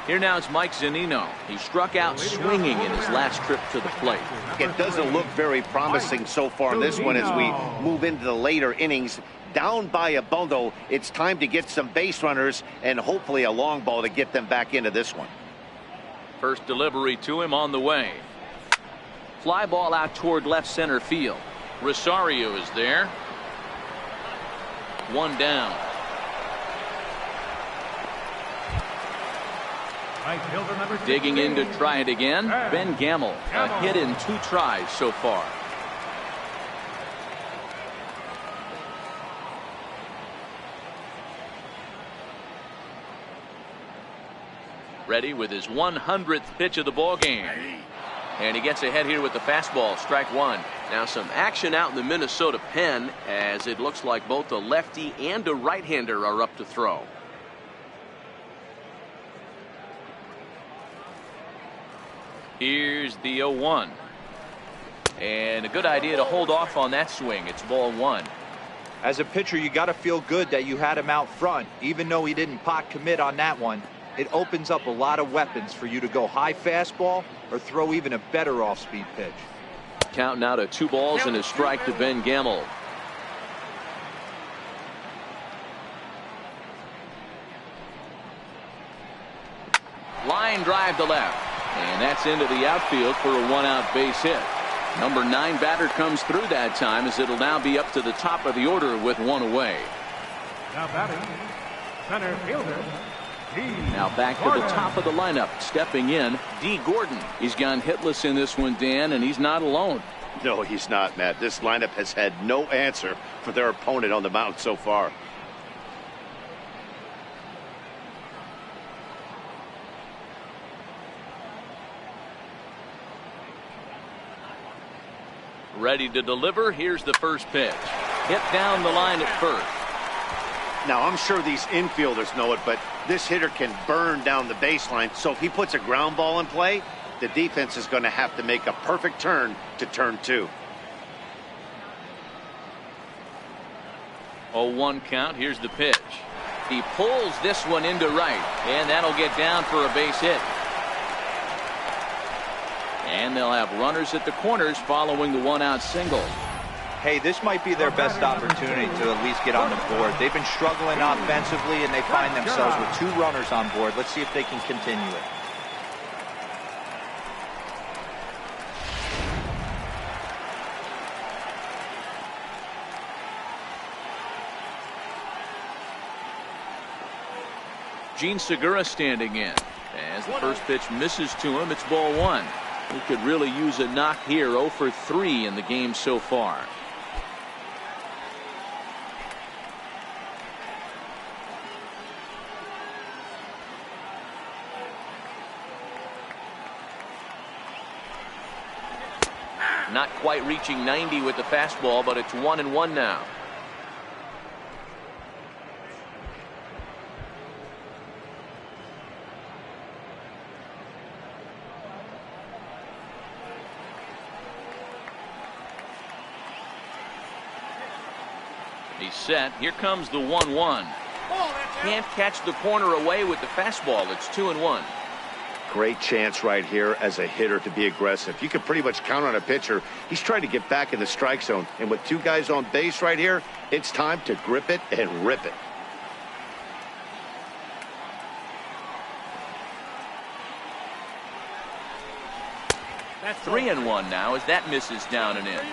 Here now is Mike Zunino. He struck out swinging in his last trip to the plate. It doesn't look very promising so far in this one as we move into the later innings. Down by a bundle, it's time to get some base runners and hopefully a long ball to get them back into this one. First delivery to him on the way. Fly ball out toward left center field. Rosario is there. 1 down. Digging in to try it again. Ben Gamble. A hit in 2 tries so far. Ready with his 100th pitch of the ball game. And he gets ahead here with the fastball. Strike 1. Now some action out in the Minnesota pen as it looks like both a lefty and a right-hander are up to throw. Here's the 0-1. And a good idea to hold off on that swing. It's ball 1. As a pitcher, you got to feel good that you had him out front. Even though he didn't pot commit on that one, it opens up a lot of weapons for you to go high fastball or throw even a better off-speed pitch. Count now to 2 balls and a strike to Ben Gamble. Line drive to left. And that's into the outfield for a 1-out base hit. Number 9 batter comes through that time as it'll now be up to the top of the order with 1 away. Now batting, center fielder, D. Now back to the top of the lineup. Stepping in, D. Gordon. He's gone hitless in this one, Dan, and he's not alone. No, he's not, Matt. This lineup has had no answer for their opponent on the mound so far. Ready to deliver. Here's the first pitch. Hit down the line at first. Now, I'm sure these infielders know it, but this hitter can burn down the baseline. So if he puts a ground ball in play, the defense is going to have to make a perfect turn to turn 2. 0-1 count. Here's the pitch. He pulls this one into right, and that'll get down for a base hit. And they'll have runners at the corners following the 1-out single. Hey, this might be their best opportunity to at least get on the board. They've been struggling offensively, and they find themselves with 2 runners on board. Let's see if they can continue it. Gene Segura standing in. As the first pitch misses to him, it's ball one. He could really use a knock here. 0 for 3 in the game so far. Not quite reaching 90 with the fastball, but it's 1-1 now. He's set. Here comes the 1-1. Can't catch the corner away with the fastball. It's 2-1. Great chance right here as a hitter to be aggressive. You can pretty much count on a pitcher. He's trying to get back in the strike zone. And with 2 guys on base right here, it's time to grip it and rip it. That's 3-1 now as that misses down and in.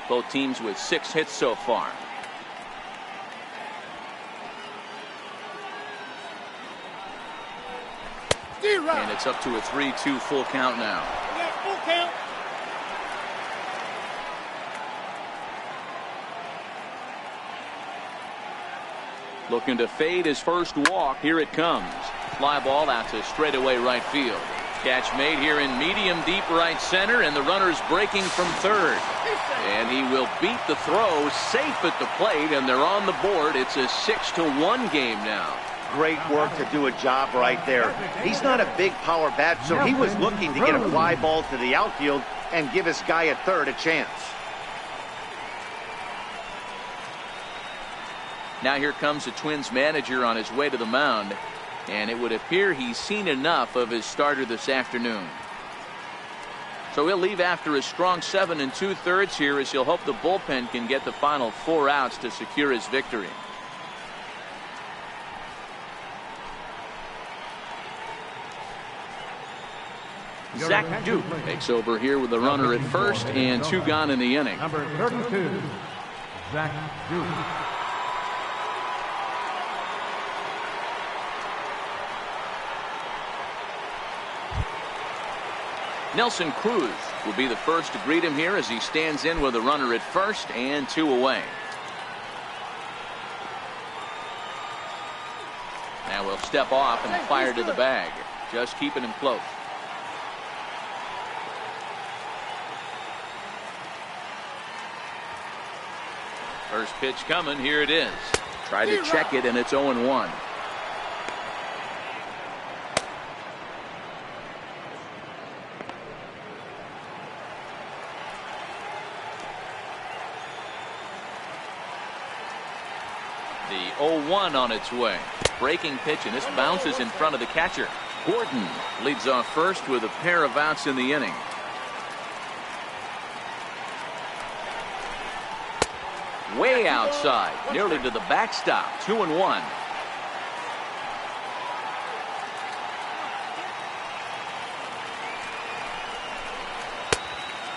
Both teams with 6 hits so far. And it's up to a 3-2 full count now. Full count. Looking to fade his first walk. Here it comes. Fly ball out to straightaway right field. Catch made here in medium deep right center, and the runner's breaking from third. And he will beat the throw, safe at the plate, and they're on the board. It's a 6-1 game now. Great work to do a job right there. He's not a big power bat, so he was looking to get a fly ball to the outfield and give his guy at third a chance. Now here comes the Twins manager on his way to the mound. And it would appear he's seen enough of his starter this afternoon. So he'll leave after a strong 7 2/3 here as he'll hope the bullpen can get the final 4 outs to secure his victory. Zach Duke takes over here with the runner at first and 2 gone in the inning. Number 32, Zach Duke. Nelson Cruz will be the first to greet him here as he stands in with a runner at first and 2 away. Now we'll step off and fire to the bag. Just keeping him close. First pitch coming. Here it is. Try to check it, and it's 0-1. The 0-1 on its way. Breaking pitch, and this bounces in front of the catcher. Gordon leads off first with a pair of outs in the inning. Way outside, nearly to the backstop. 2-1.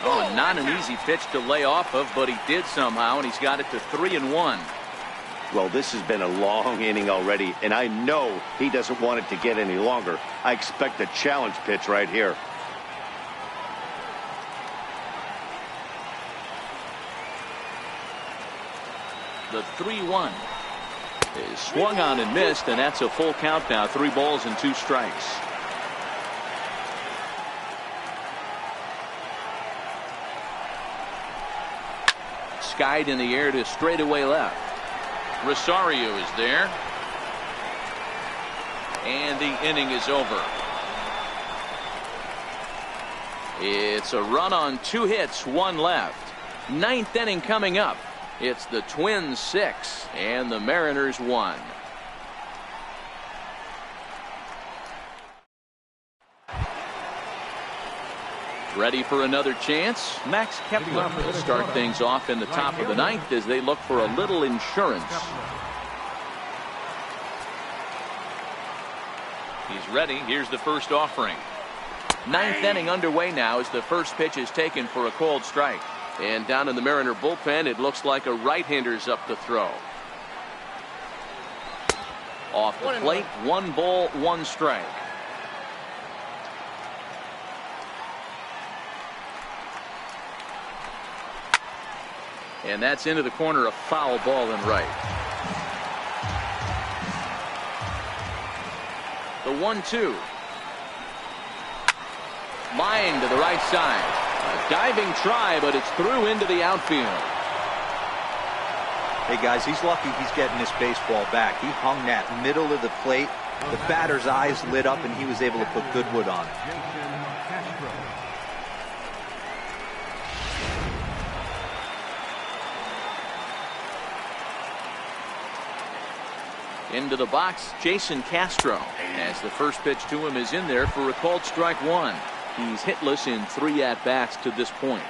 Oh, not an easy pitch to lay off of, but he did somehow, and he's got it to 3-1. Well, this has been a long inning already, and I know he doesn't want it to get any longer. I expect a challenge pitch right here. The 3-1 is swung on and missed, and that's a full count now. 3 balls and 2 strikes. Skied in the air to straightaway left. Rosario is there. And the inning is over. It's a run on 2 hits, 1 left. 9th inning coming up. It's the Twins 6 and the Mariners 1. Ready for another chance? Max Kepler will start things off in the top of the 9th as they look for a little insurance. He's ready. Here's the first offering. Ninth inning underway now as the first pitch is taken for a called strike. And down in the Mariner bullpen, it looks like a right-hander's up to throw. Off the plate, 1 ball, 1 strike. And that's into the corner, a foul ball and right. The 1-2. Line to the right side. A diving try, but it's through into the outfield. Hey guys, he's lucky he's getting this baseball back. He hung that middle of the plate. The batter's eyes lit up and he was able to put good wood on it. Into the box, Jason Castro, as the first pitch to him is in there for a called strike 1. He's hitless in 3 at-bats to this point.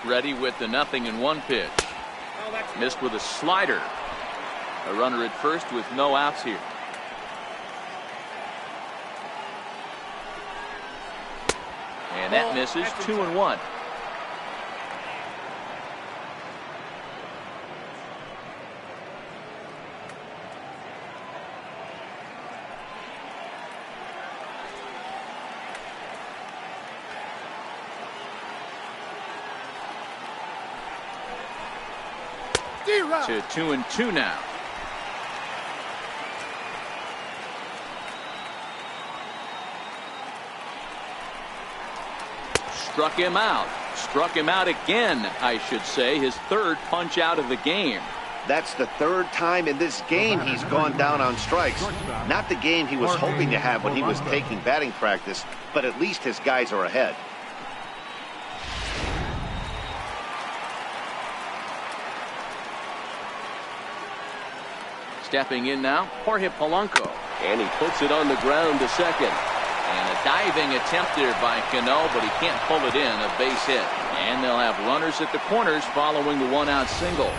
Ready with the 0-1 pitch. Missed with a slider. A runner at first with no outs here. And that misses. 2-1. To 2-2 now. Struck him out. Struck him out again, I should say. His 3rd punch out of the game. That's the 3rd time in this game he's gone down on strikes. Not the game he was hoping to have when he was taking batting practice, but at least his guys are ahead. Stepping in now, Jorge Polanco. And he puts it on the ground to second. And a diving attempt there by Cano, but he can't pull it in. A base hit. And they'll have runners at the corners following the 1-out single.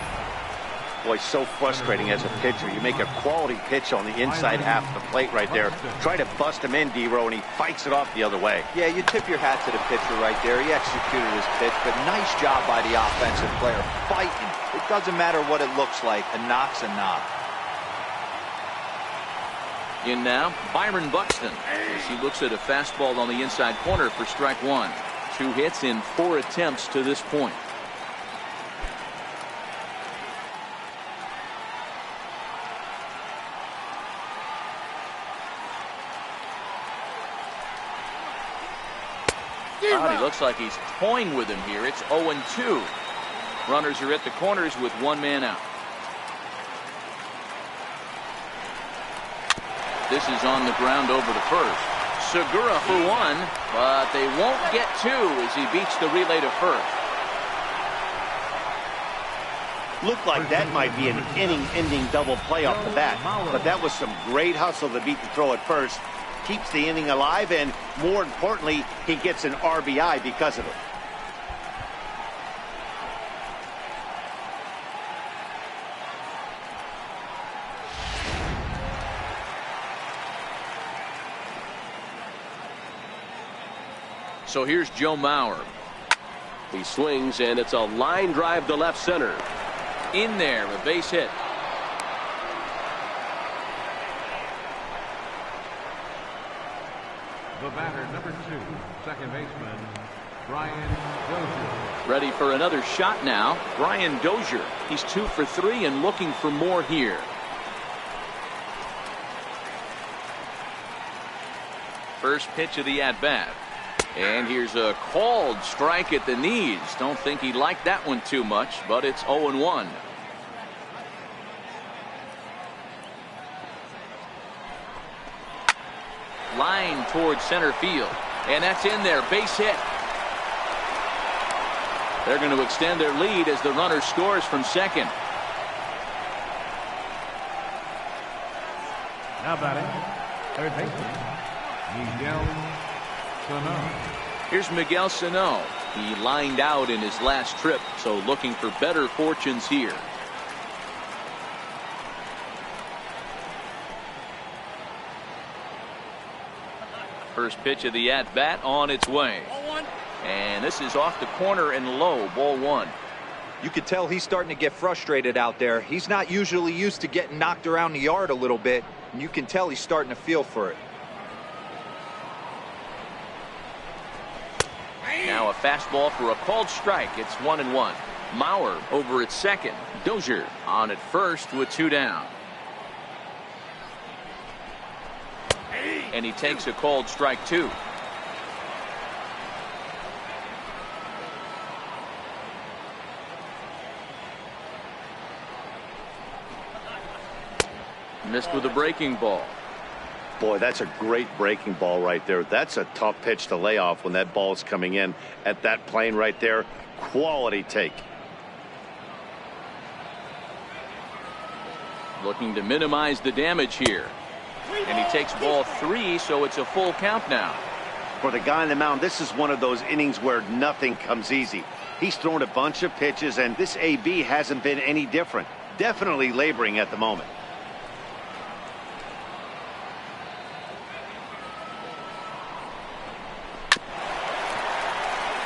Boy, so frustrating as a pitcher. You make a quality pitch on the inside half of the plate right there. Try to bust him in, D-Row, and he fights it off the other way. Yeah, you tip your hat to the pitcher right there. He executed his pitch, but nice job by the offensive player. Fighting. It doesn't matter what it looks like. A knock's a knock. In now, Byron Buxton, as he looks at a fastball on the inside corner for strike 1. 2 hits in 4 attempts to this point. He looks like he's toying with him here. It's 0-2. Runners are at the corners with 1 man out. This is on the ground over the first. Segura for 1, but they won't get 2 as he beats the relay to first. Looked like that might be an inning-ending double play off the bat, but that was some great hustle to beat the throw at first. Keeps the inning alive, and more importantly, he gets an RBI because of it. So here's Joe Mauer. He swings, and it's a line drive to left center. In there, a base hit. The batter, number 2, second baseman, Brian Dozier. Ready for another shot now. Brian Dozier. He's 2 for 3 and looking for more here. First pitch of the at-bat. And here's a called strike at the knees. Don't think he liked that one too much, but it's 0-1. Line towards center field. And that's in there. Base hit. They're going to extend their lead as the runner scores from second. Now batting, third baseman, Miguel Sano. Here's Miguel Sano. He lined out in his last trip, so looking for better fortunes here. First pitch of the at-bat on its way. Ball one. And this is off the corner and low, ball one. You could tell he's starting to get frustrated out there. He's not usually used to getting knocked around the yard a little bit, and you can tell he's starting to feel for it. Now a fastball for a called strike. It's 1-1. Mauer over at second. Dozier on at first with 2 down. And he takes a called strike 2. Missed with a breaking ball. Boy, that's a great breaking ball right there. That's a tough pitch to lay off when that ball's coming in at that plane right there. Quality take. Looking to minimize the damage here. And he takes ball 3, so it's a full count now. For the guy on the mound, this is one of those innings where nothing comes easy. He's thrown a bunch of pitches, and this AB hasn't been any different. Definitely laboring at the moment.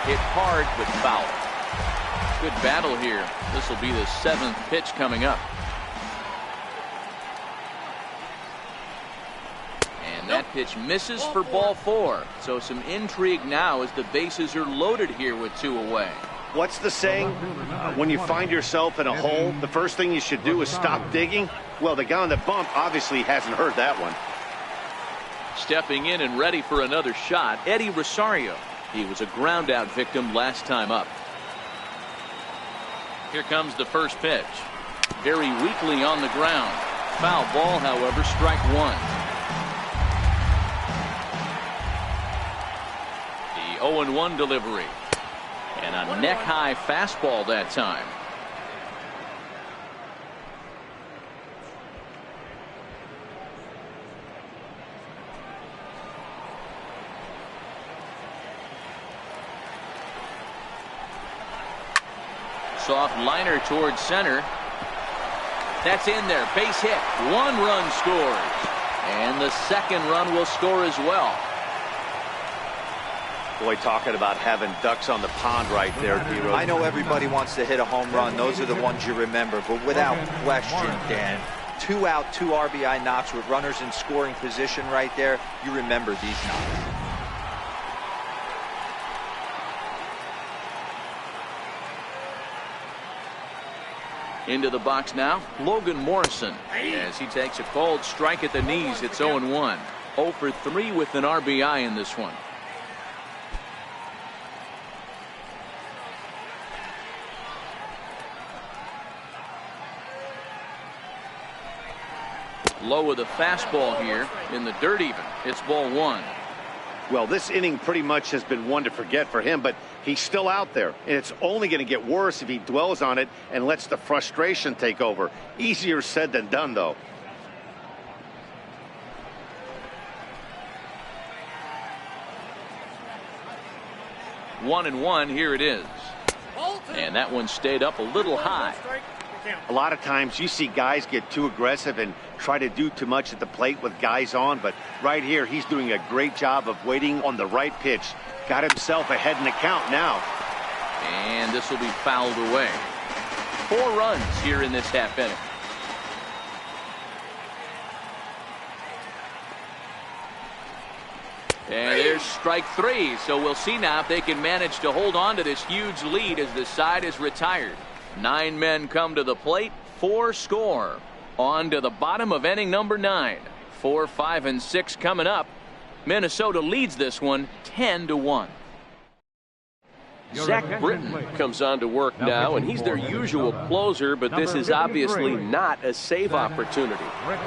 Hit hard but foul. Good battle here. This will be the 7th pitch coming up. And that pitch misses for ball 4. So some intrigue now as the bases are loaded here with 2 away. What's the saying? When you find yourself in a hole, the first thing you should do is stop digging. Well, the guy on the bump obviously hasn't heard that one. Stepping in and ready for another shot, Eddie Rosario. He was a ground out victim last time up. Here comes the first pitch. Very weakly on the ground. Foul ball, however, strike 1. The 0-1 delivery. And a neck high fastball that time. Soft liner towards center. That's in there. Base hit. 1 run scores. And the 2nd run will score as well. Boy, talking about having ducks on the pond right there, D-Rose. I know everybody wants to hit a home run. Those are the ones you remember. But without question, Dan, 2 out, 2 RBI knocks with runners in scoring position right there. You remember these knocks. Into the box now, Logan Morrison, as he takes a called strike at the knees. It's 0-1. 0 for 3 with an RBI in this one. Low with a fastball here in the dirt even. It's ball 1. Well, this inning pretty much has been one to forget for him, but he's still out there, and it's only going to get worse if he dwells on it and lets the frustration take over. Easier said than done, though. One and one, here it is. And that one stayed up a little high. A lot of times you see guys get too aggressive and try to do too much at the plate with guys on, but right here he's doing a great job of waiting on the right pitch. Got himself ahead in the count now. And this will be fouled away. 4 runs here in this half inning. And there's strike 3. So we'll see now if they can manage to hold on to this huge lead as the side is retired. 9 men come to the plate, 4 score. On to the bottom of inning number 9. 4, 5, and 6 coming up. Minnesota leads this one 10-1. Zach Britton comes on to work now, and he's their usual closer, but this is obviously not a save opportunity.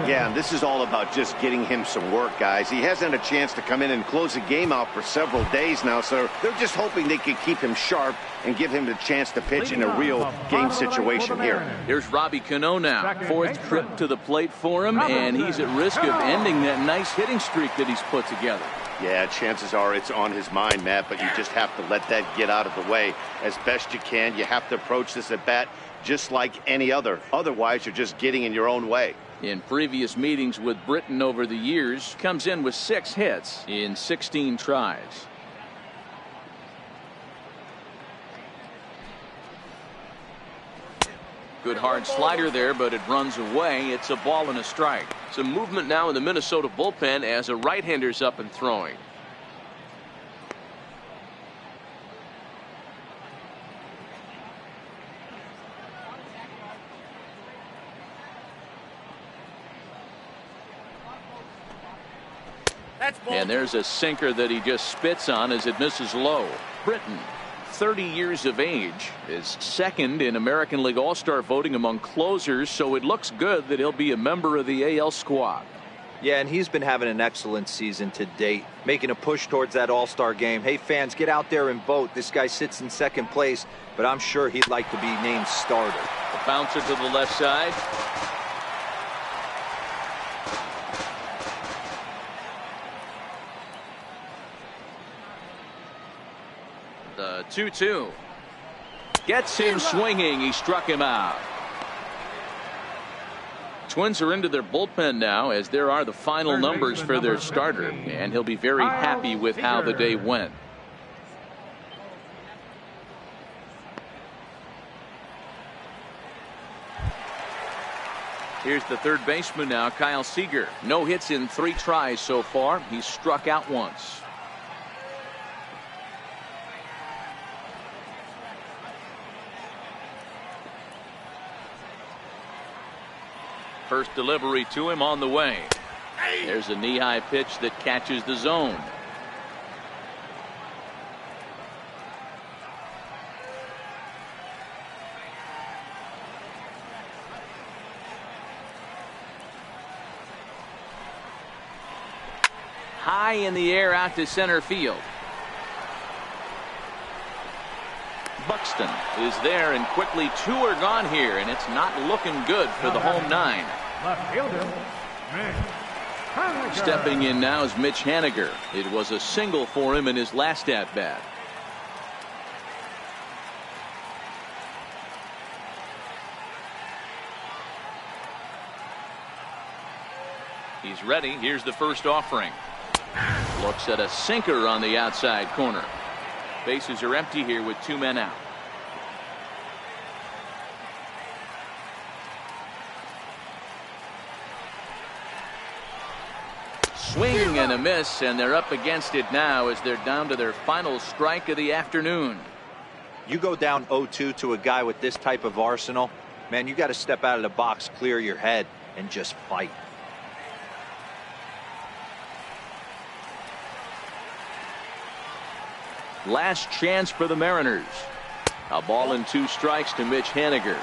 Yeah, and this is all about just getting him some work, guys. He hasn't had a chance to come in and close the game out for several days now, so they're just hoping they can keep him sharp and give him the chance to pitch in a real game situation here. Here's Robbie Cano now. 4th trip to the plate for him, and he's at risk of ending that nice hitting streak that he's put together. Yeah, chances are it's on his mind, Matt, but you just have to let that get out of the way as best you can. You have to approach this at bat just like any other. Otherwise, you're just getting in your own way. In previous meetings with Britain over the years, comes in with 6 hits in 16 tries. Good hard slider there, but it runs away. It's a ball and a strike. Some movement now in the Minnesota bullpen as a right-hander's up and throwing. And there's a sinker that he just spits on as it misses low. Britton, 30 years of age, is second in American League All-Star voting among closers, so it looks good that he'll be a member of the AL squad. Yeah, and he's been having an excellent season to date, making a push towards that All-Star game. Hey, fans, get out there and vote. This guy sits in second place, but I'm sure he'd like to be named starter. The bouncer to the left side. The 2-2. Gets him swinging. He struck him out. Twins are into their bullpen now, as there are the final numbers for their starter, and he'll be very happy with how the day went. Here's the third baseman now, Kyle Seager. No hits in 3 tries so far. He's struck out once. First delivery to him on the way. There's a knee-high pitch that catches the zone. High in the air out to center field. Buxton is there, and quickly 2 are gone here, and it's not looking good for the home 9. Left fielder, Mitch Haniger. Stepping in now is Mitch Haniger. It was a single for him in his last at-bat. He's ready. Here's the first offering. Looks at a sinker on the outside corner. Bases are empty here with 2 men out. Swing and a miss, and they're up against it now as they're down to their final strike of the afternoon. You go down 0-2 to a guy with this type of arsenal, man, you got to step out of the box, clear your head, and just fight. Last chance for the Mariners. A ball and 2 strikes to Mitch Haniger.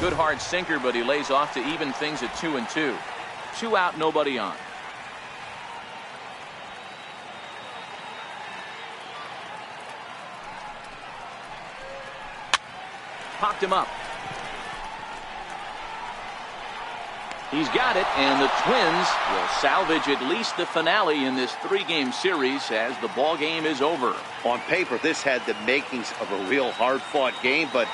Good hard sinker, but he lays off to even things at 2-2. 2 out, nobody on. Popped him up. He's got it, and the Twins will salvage at least the finale in this 3-game series as the ball game is over. On paper, this had the makings of a real hard-fought game, but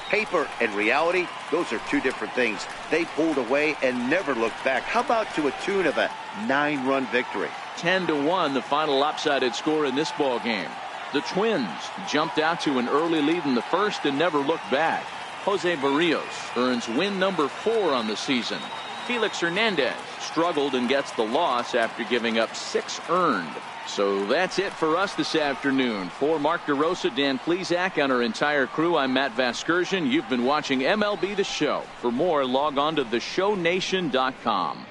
paper and reality, those are 2 different things. They pulled away and never looked back. How about to a tune of a 9-run victory? 10-1, the final lopsided score in this ball game. The Twins jumped out to an early lead in the first and never looked back. Jose Barrios earns win number 4 on the season. Felix Hernandez struggled and gets the loss after giving up 6 earned. So that's it for us this afternoon. For Mark DeRosa, Dan Plesac, and our entire crew, I'm Matt Vasgersian. You've been watching MLB The Show. For more, log on to theshownation.com.